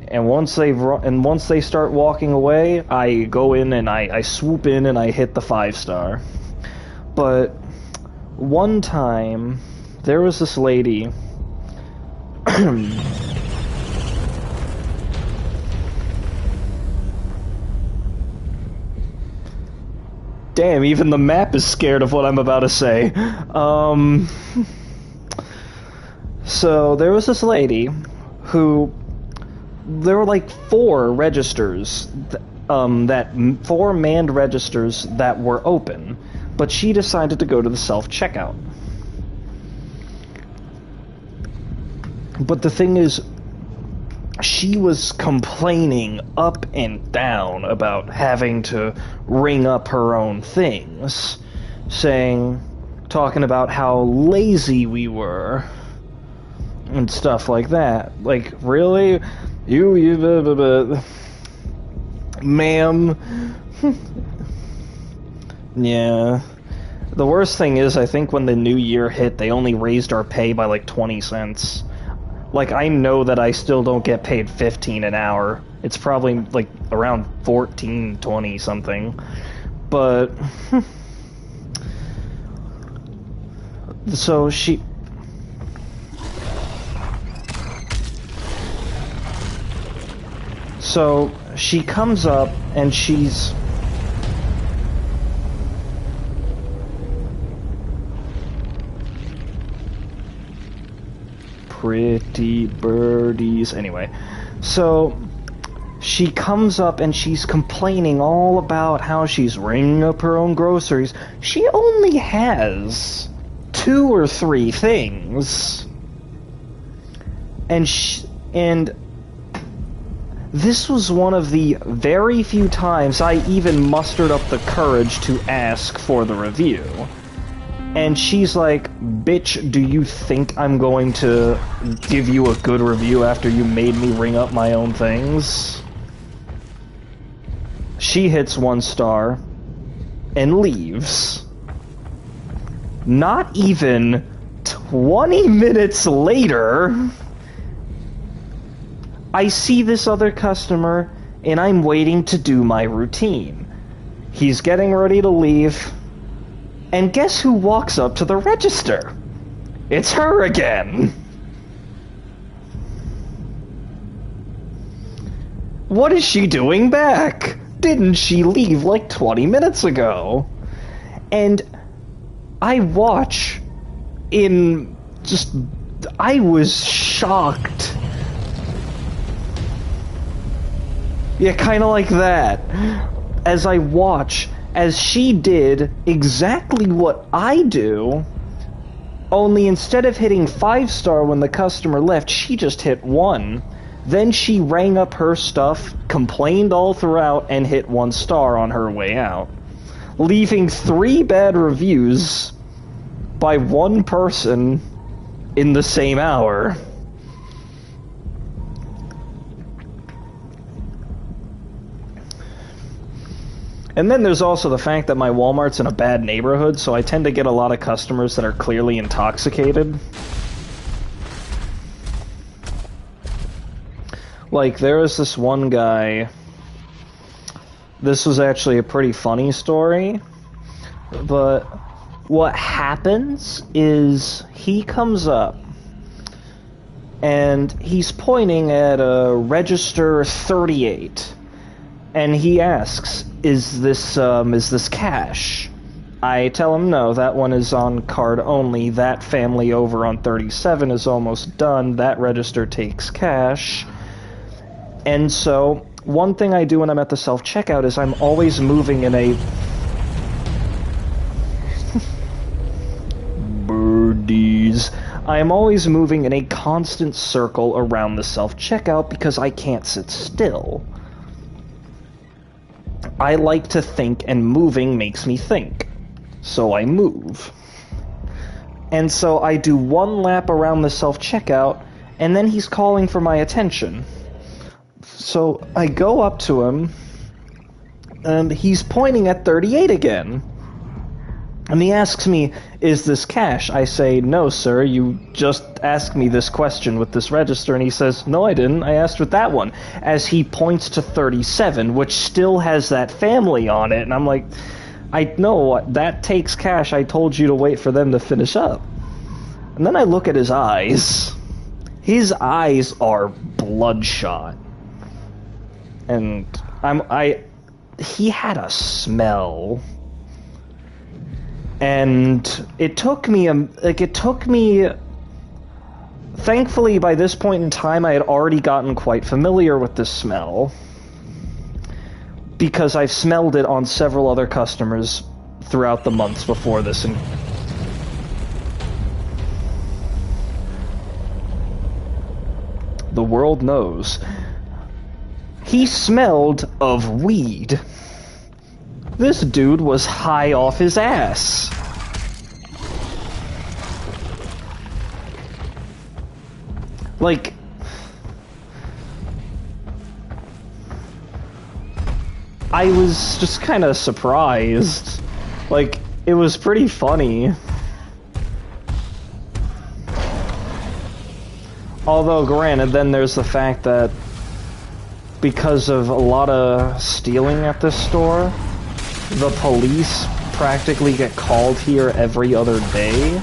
And once they start walking away, I go in and I swoop in and I hit the 5-star. But one time there was this lady Damn, even the map is scared of what I'm about to say. So there was this lady who... There were like 4 registers, 4 manned registers that were open, but she decided to go to the self-checkout. But the thing is, she was complaining up and down about having to ring up her own things, talking about how lazy we were, and stuff like that. Like, really? Ma'am. Yeah. The worst thing is, I think when the new year hit, they only raised our pay by like 20 cents. Like, I know that I still don't get paid $15 an hour. It's probably like around 14, 20 something. But so she comes up and she's pretty birdies. Anyway, so she comes up and she's complaining all about how she's ringing up her own groceries. She only has 2 or 3 things. And this was one of the very few times I even mustered up the courage to ask for the review. And she's like, bitch, do you think I'm going to give you a good review after you made me ring up my own things? She hits 1 star and leaves. Not even 20 minutes later, I see this other customer and I'm waiting to do my routine. He's getting ready to leave. And guess who walks up to the register? It's her again. What is she doing back? Didn't she leave like 20 minutes ago? And I watch in just... I was shocked. Yeah, kind of like that. As I watch, as she did exactly what I do, only instead of hitting 5-star when the customer left, she just hit 1. Then she rang up her stuff, complained all throughout, and hit 1 star on her way out, leaving 3 bad reviews by 1 person in the same hour. And then there's also the fact that my Walmart's in a bad neighborhood, so I tend to get a lot of customers that are clearly intoxicated. Like, there was this one guy... This was actually a pretty funny story, but what happens is he comes up and he's pointing at a register 38, and he asks, is this cash? I tell him no, that one is on card only. That family over on 37 is almost done. That register takes cash. And so, one thing I do when I'm at the self-checkout is I'm always moving in a... Birdies. I am always moving in a constant circle around the self-checkout because I can't sit still. I like to think, and moving makes me think. So I move. And so I do 1 lap around the self-checkout, and then he's calling for my attention. So I go up to him, and he's pointing at 38 again. And he asks me, is this cash? I say, no, sir, you just asked me this question with this register. And he says, no, I didn't. I asked with that one. As he points to 37, which still has that family on it. And I'm like, I know what, that takes cash. I told you to wait for them to finish up. And then I look at his eyes. His eyes are bloodshot. And he had a smell. And it took me, thankfully by this point in time I had already gotten quite familiar with this smell, because I've smelled it on several other customers throughout the months before this. And the world knows. He smelled of weed. This dude was high off his ass. Like, I was just kind of surprised. Like, it was pretty funny. Although, granted, then there's the fact that because of a lot of stealing at this store, the police practically get called here every other day.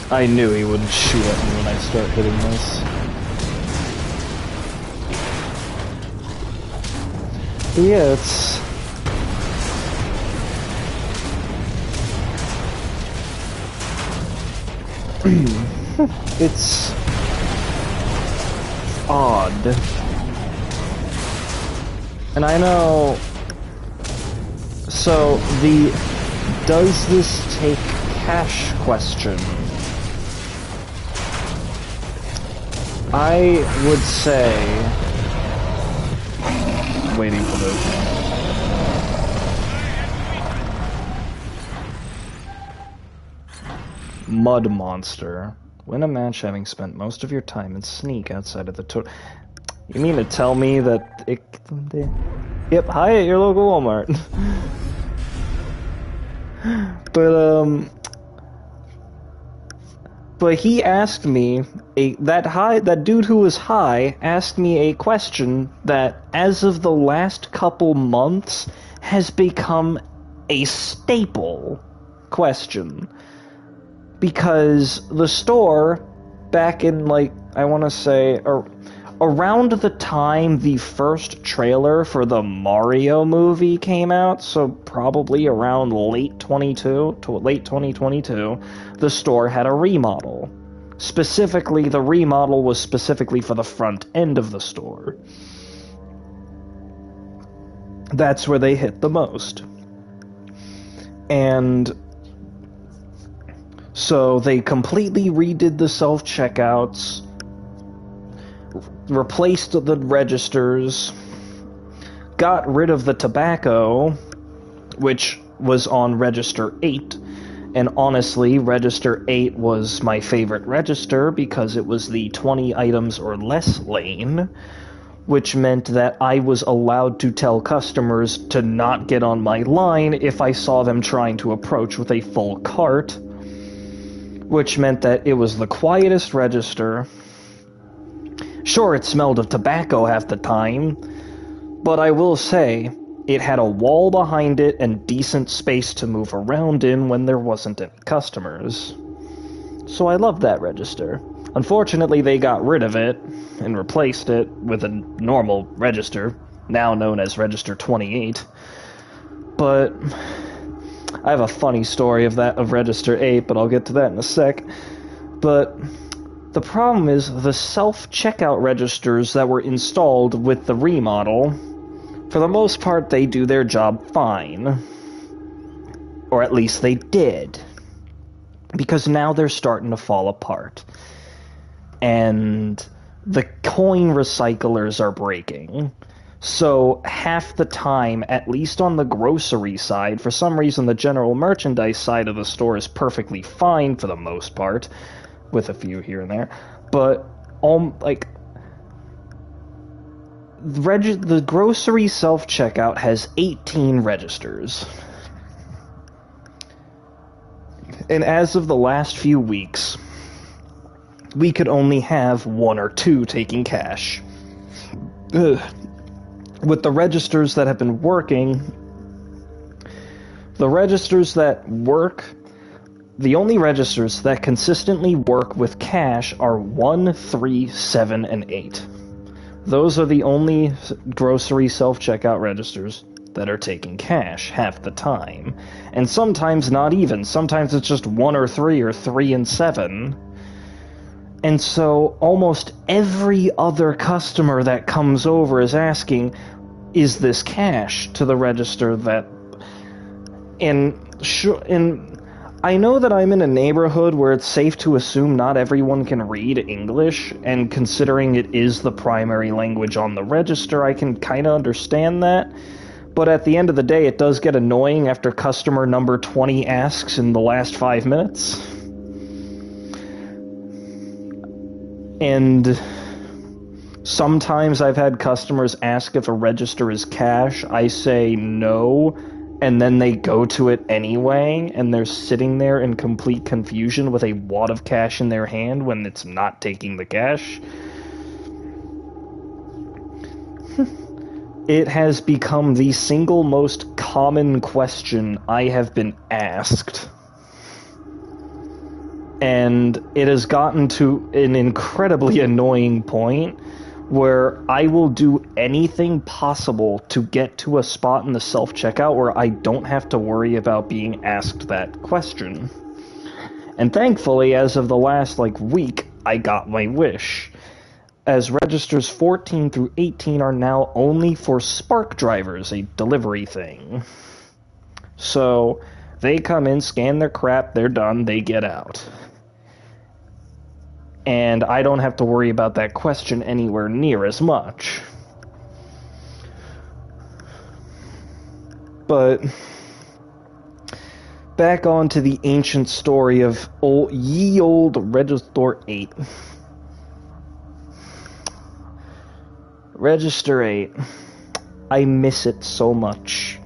I knew he wouldn't shoot at me when I start hitting this. But yeah, it's odd. And I know, so the does this take cash question, I would say waiting for this. Mud Monster. Win a match having spent most of your time in Sneak outside of the tour. You mean to tell me that it... Yep, hi at your local Walmart. But he asked me, that dude who was high asked me a question that, as of the last couple months, has become a staple question. Because the store, back in, like, I want to say, around the time the first trailer for the Mario movie came out, so probably around late 2022, the store had a remodel. Specifically, the remodel was specifically for the front end of the store. That's where they hit the most. And so they completely redid the self-checkouts, replaced the registers, got rid of the tobacco, which was on Register 8, and honestly, Register 8 was my favorite register because it was the 20 items or less lane, which meant that I was allowed to tell customers to not get on my line if I saw them trying to approach with a full cart, which meant that it was the quietest register. Sure, it smelled of tobacco half the time, but I will say, it had a wall behind it and decent space to move around in when there wasn't any customers. So I loved that register. Unfortunately, they got rid of it and replaced it with a normal register, now known as Register 28. But I have a funny story of Register 8, but I'll get to that in a sec. But the problem is the self-checkout registers that were installed with the remodel, for the most part, they do their job fine. Or at least they did. Because now they're starting to fall apart. And the coin recyclers are breaking. So half the time, at least on the grocery side, for some reason the general merchandise side of the store is perfectly fine for the most part, with a few here and there, but the grocery self-checkout has 18 registers. And as of the last few weeks, we could only have 1 or 2 taking cash. Ugh. With the registers that have been working, the only registers that consistently work with cash are 1, 3, 7, and 8. Those are the only grocery self-checkout registers that are taking cash half the time. And sometimes not even. Sometimes it's just 1 or 3 or 3 and 7. And so almost every other customer that comes over is asking, is this cash, to the register that... And I know that I'm in a neighborhood where it's safe to assume not everyone can read English, and considering it is the primary language on the register, I can kind of understand that. But at the end of the day, it does get annoying after customer number 20 asks in the last 5 minutes. And sometimes I've had customers ask if a register is cash. I say no, and then they go to it anyway, and they're sitting there in complete confusion with a wad of cash in their hand when it's not taking the cash. It has become the single most common question I have been asked. And it has gotten to an incredibly annoying point where I will do anything possible to get to a spot in the self-checkout where I don't have to worry about being asked that question. And thankfully, as of the last, week, I got my wish, as registers 14 through 18 are now only for Spark drivers, a delivery thing. So, they come in, scan their crap, they're done, they get out. And I don't have to worry about that question anywhere near as much. But back on to the ancient story of ye old Register 8. Register 8. I miss it so much.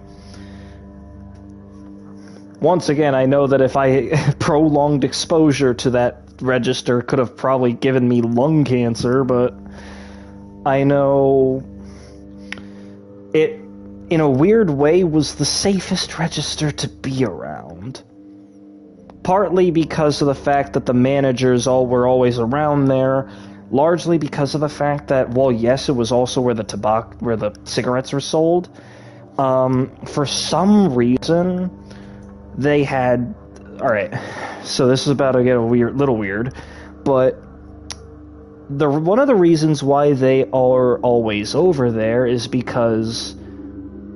Once again, I know that if I prolonged exposure to that register could have probably given me lung cancer, but I know it, in a weird way, was the safest register to be around. Partly because of the fact that the managers were always around there, largely because of the fact that, well, yes, it was also where the cigarettes were sold. For some reason, they had... Alright, so this is about to get little weird, but one of the reasons why they are always over there is because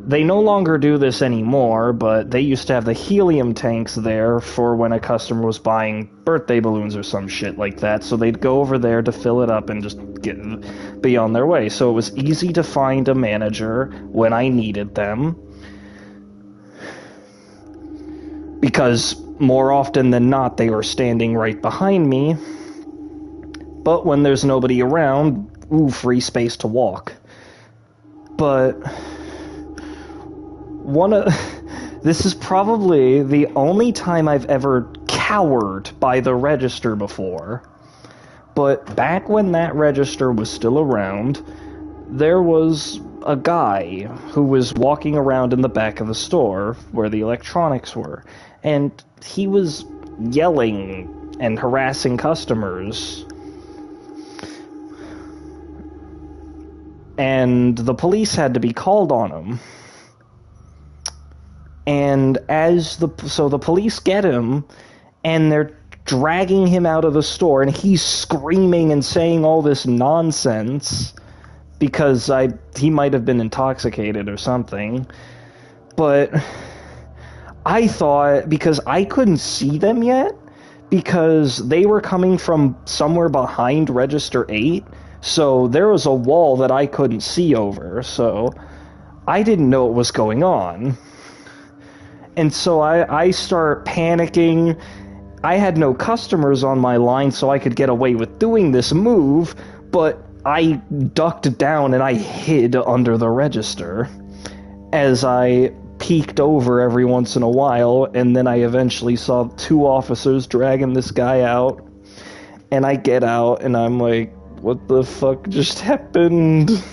they no longer do this anymore, but they used to have the helium tanks there for when a customer was buying birthday balloons or some shit like that, so they'd go over there to fill it up and just be on their way. So it was easy to find a manager when I needed them, because more often than not they were standing right behind me. But when there's nobody around, free space to walk. But this is probably the only time I've ever cowered by the register before. But back when that register was still around, there was a guy who was walking around in the back of the store where the electronics were, and he was yelling and harassing customers. And the police had to be called on him. And so the police get him, and they're dragging him out of the store, and he's screaming and saying all this nonsense because he might have been intoxicated or something. But I thought, because I couldn't see them yet, because they were coming from somewhere behind Register 8, so there was a wall that I couldn't see over, so I didn't know what was going on. And so I start panicking. I had no customers on my line, so I could get away with doing this move, but I ducked down and I hid under the register as I peeked over every once in a while, and then I eventually saw 2 officers dragging this guy out, and I get out, and I'm like, what the fuck just happened?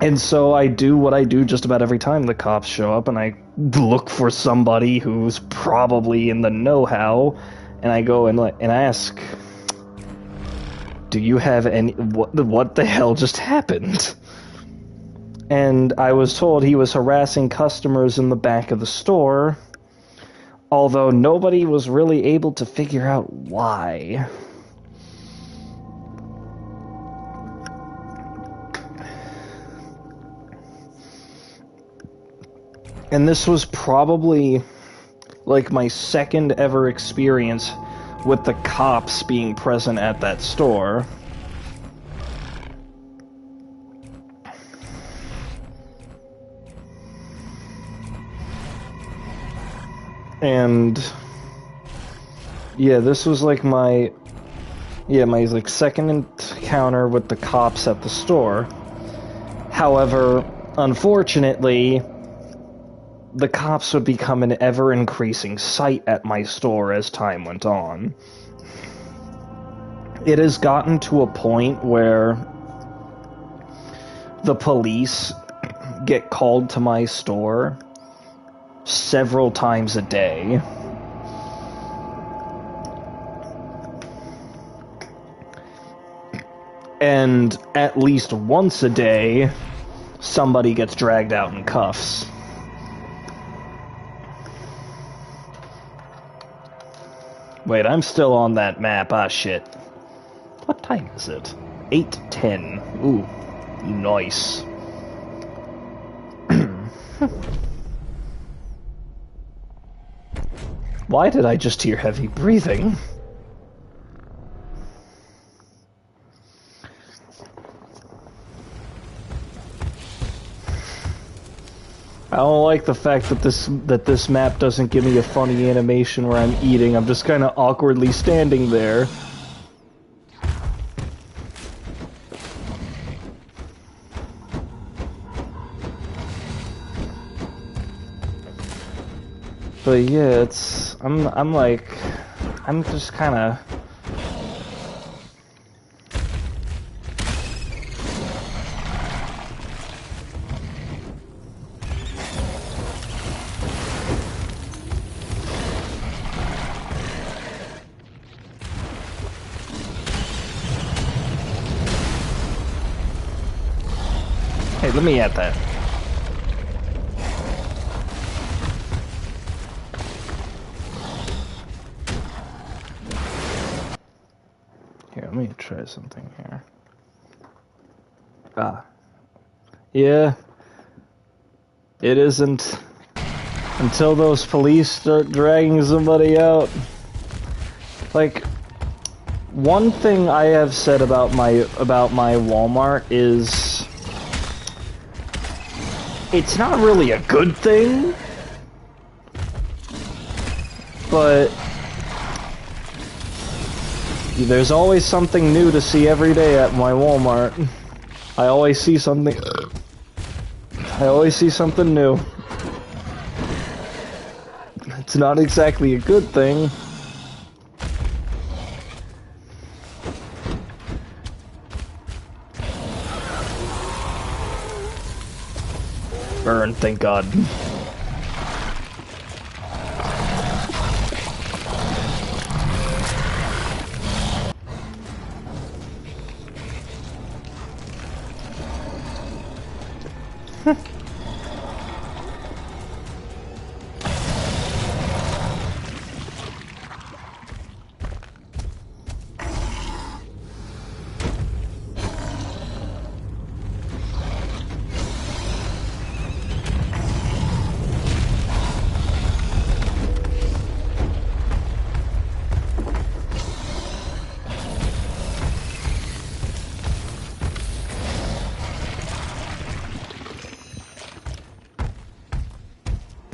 And so I do what I do just about every time the cops show up, and I look for somebody who's probably in the know-how, and I go and ask, do you have any... What the hell just happened? And I was told he was harassing customers in the back of the store, although nobody was really able to figure out why. And this was probably, like, my second ever experience with the cops being present at that store. And yeah, this was like my like second encounter with the cops at the store. However, unfortunately, the cops would become an ever-increasing sight at my store as time went on. It has gotten to a point where the police get called to my store several times a day. And at least once a day, somebody gets dragged out in cuffs. Wait, I'm still on that map. Ah, shit. What time is it? 8:10. Ooh, nice. Why did I just hear heavy breathing? I don't like the fact that this map doesn't give me a funny animation where I'm eating. I'm just kind of awkwardly standing there. But yeah, I'm just kind of. Hey, let me at that. Here, let me try something here. Ah. Yeah. It isn't until those police start dragging somebody out. Like, one thing I have said about my Walmart is it's not really a good thing, but there's always something new to see every day at my Walmart. I always see something new. It's not exactly a good thing. Burn, thank God.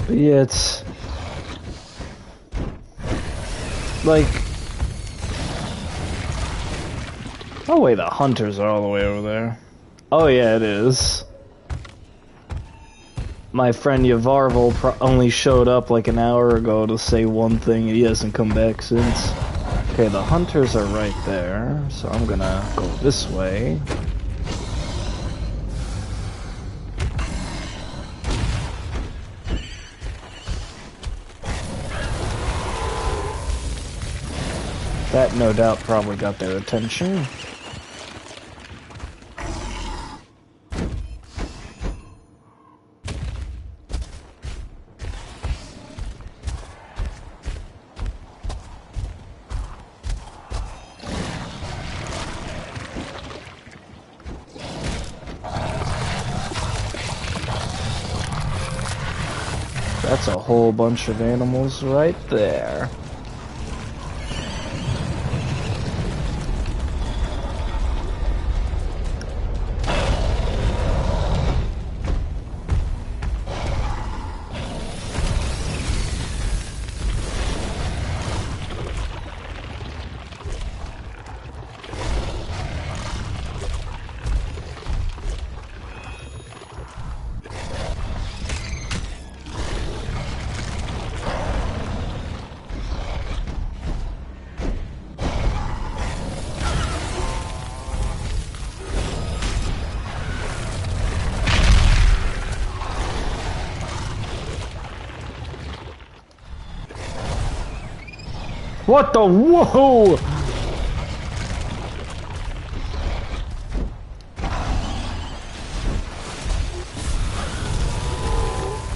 Yeah, it's like, oh wait, the hunters are all the way over there. Oh yeah, it is. My friend Yavarval only showed up like an hour ago to say one thing, and he hasn't come back since. Okay, the hunters are right there, so I'm gonna go this way. That, no doubt, probably got their attention. That's a whole bunch of animals right there. What the whoa?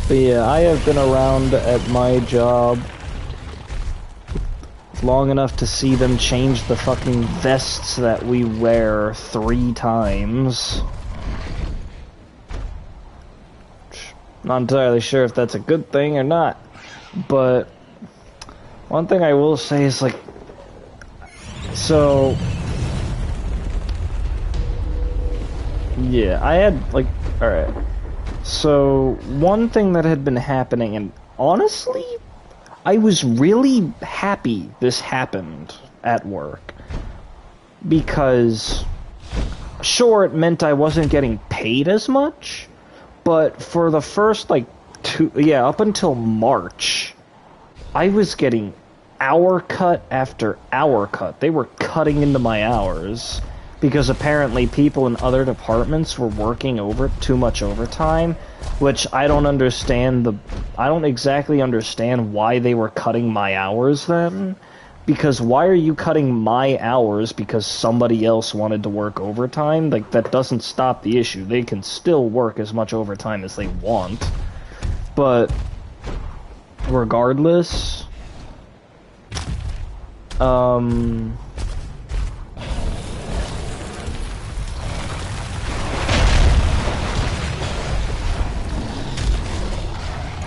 But yeah, I have been around at my job long enough to see them change the fucking vests that we wear 3 times. Not entirely sure if that's a good thing or not, but one thing I will say is, like, so, yeah, I had, like, alright, So, one thing that had been happening, and honestly, I was really happy this happened at work. Because, sure, it meant I wasn't getting paid as much, but for the first, like, up until March, I was getting hour cut after hour cut. They were cutting into my hours. Because apparently people in other departments were working too much overtime, which I don't understand I don't exactly understand why they were cutting my hours then. Because why are you cutting my hours because somebody else wanted to work overtime? Like, that doesn't stop the issue. They can still work as much overtime as they want. But, regardless,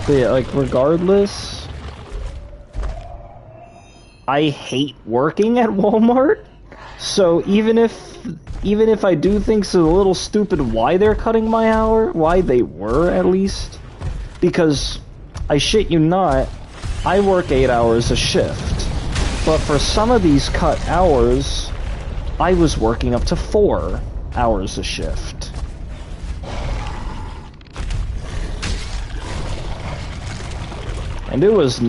but yeah, like, regardless, I hate working at Walmart, so even if I do think it's a little stupid why they're cutting my hour, why they were at least, because, I shit you not, I work 8 hours a shift, but for some of these cut hours, I was working up to 4 hours a shift. And it was,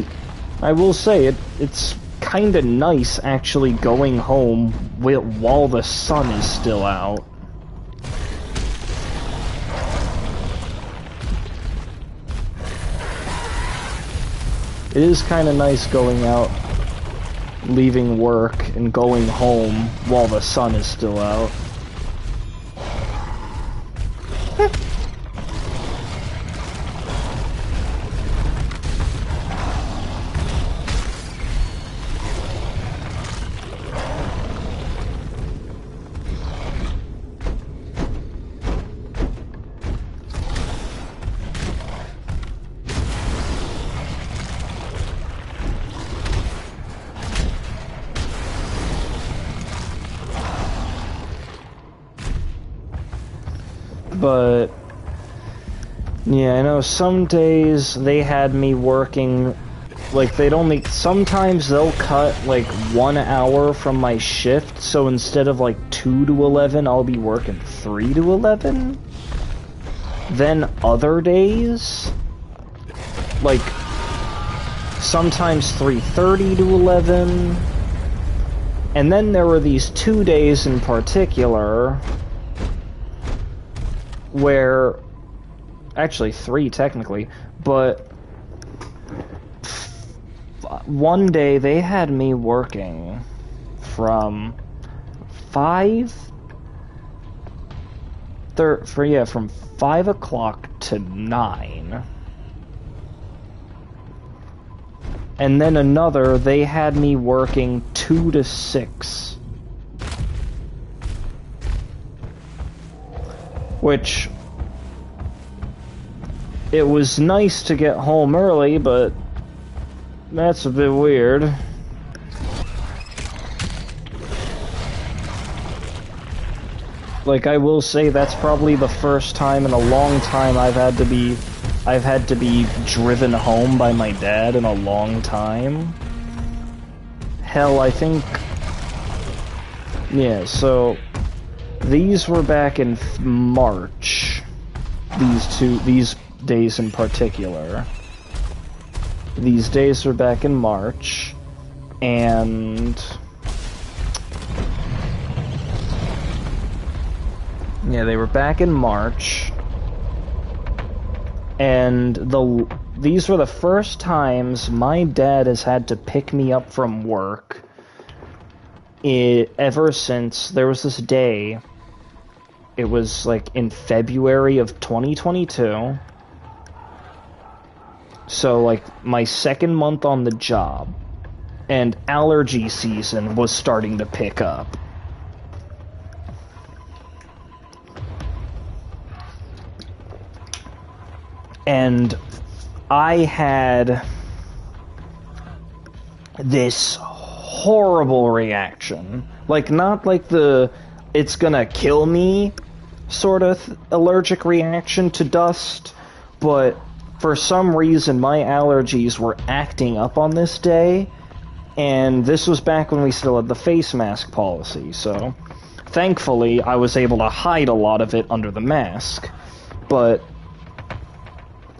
I will say, it's kinda nice actually going home while the sun is still out. It is kinda nice going out, leaving work, and going home while the sun is still out. But, yeah, I know some days they had me working, like, sometimes they'll cut, like, 1 hour from my shift, so instead of, like, 2 to 11, I'll be working 3 to 11. Then other days, like, sometimes 3:30 to 11, and then there were these 2 days in particular where, actually 3 technically, but one day they had me working from 5 o'clock to 9. And then another, they had me working 2 to 6. Which, it was nice to get home early, but that's a bit weird. Like, I will say that's probably the first time in a long time I've had to be driven home by my dad in a long time. Hell, I think, yeah, so these were back in March. These days in particular. These days were back in March, and yeah, they were back in March, and these were the first times my dad has had to pick me up from work ever since there was this day. It was like in February of 2022. So like my second month on the job, and allergy season was starting to pick up. And I had this horrible reaction. Like, not like the it's gonna kill me sort of allergic reaction to dust, but for some reason my allergies were acting up on this day, and this was back when we still had the face mask policy, so thankfully I was able to hide a lot of it under the mask. But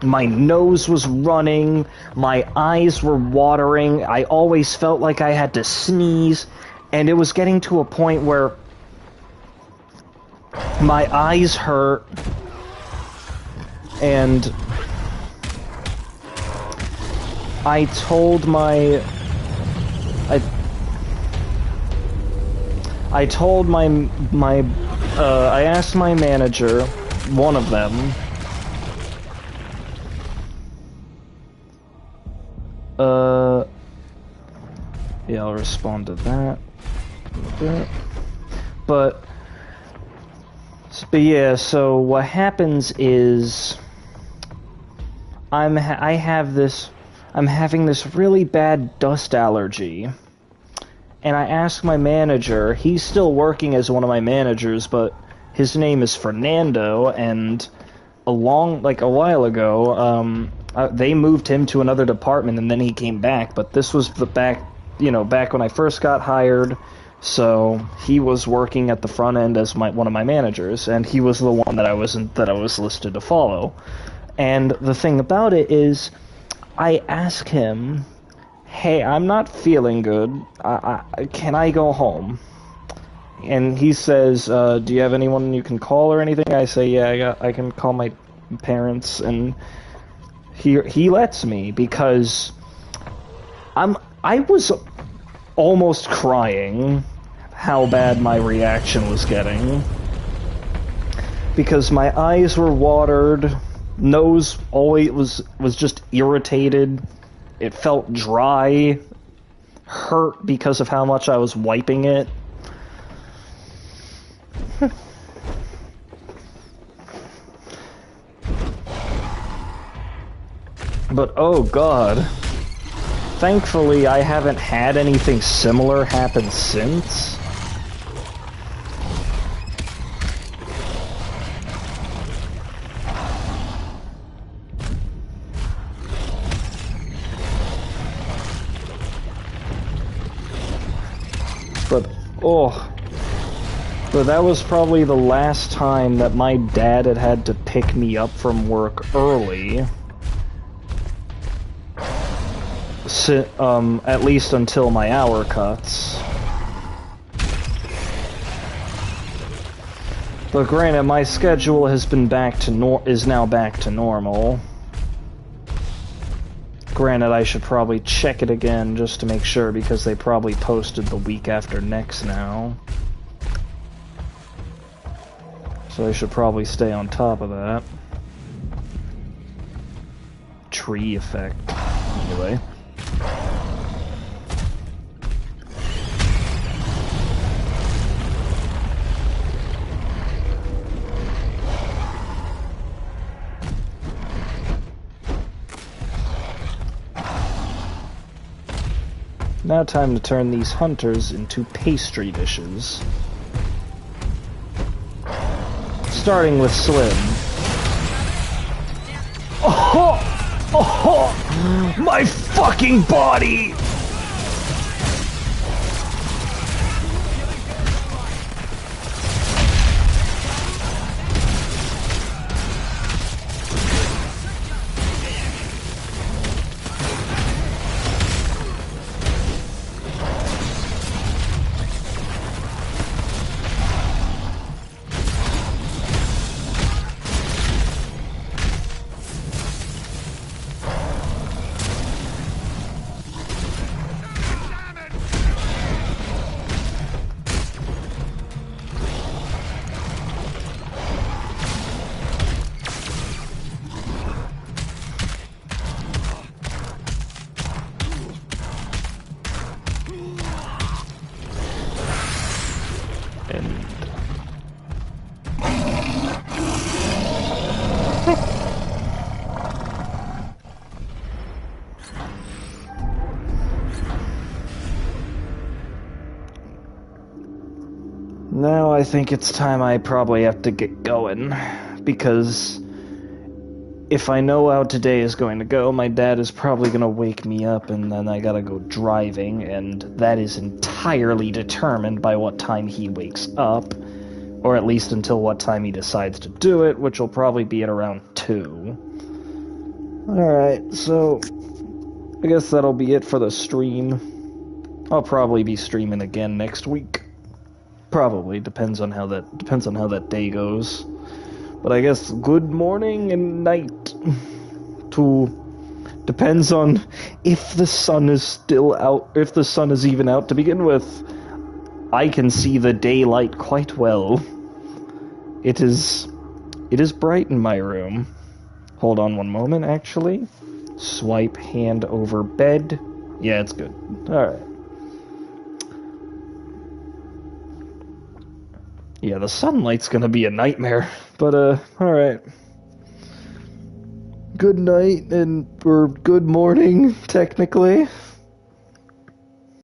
my nose was running, my eyes were watering, I always felt like I had to sneeze, and it was getting to a point where my eyes hurt, and I told my... I asked my manager, one of them, yeah, I'll respond to that. But yeah, so what happens is I'm having this really bad dust allergy. And I asked my manager, he's still working as one of my managers, but his name is Fernando, and a while ago, they moved him to another department, and then he came back, but this was back when I first got hired, so he was working at the front end as one of my managers, and he was the one that I was listed to follow. And the thing about it is, I asked him, hey, I'm not feeling good. Can I go home? And he says, do you have anyone you can call or anything? I say, yeah, I can call my parents. And he lets me, because I was almost crying how bad my reaction was getting. Because my eyes were watered, nose always was just irritated. It felt dry, hurt because of how much I was wiping it. But oh god. Thankfully, I haven't had anything similar happen since. But that was probably the last time that my dad had to pick me up from work early. At least until my hour cuts. But granted, my schedule has been is now back to normal. Granted, I should probably check it again just to make sure, because they probably posted the week after next now. So I should probably stay on top of that. Tree effect. Anyway. Now time to turn these hunters into pastry dishes. Starting with Slim. Oh! Oh! My fucking body! Now I think it's time I probably have to get going, because if I know how today is going to go, my dad is probably going to wake me up and then I gotta go driving, and that is entirely determined by what time he wakes up, or at least until what time he decides to do it, which will probably be at around 2. Alright, so I guess that'll be it for the stream. I'll probably be streaming again next week. Probably, depends on how that day goes. But I guess good morning and night depends on if the sun is still out, if the sun is even out to begin with. I can see the daylight quite well. It is bright in my room. Hold on one moment, actually. Swipe hand over bed. Yeah, it's good. Alright. Yeah, the sunlight's gonna be a nightmare. But, alright. Good night, or good morning, technically.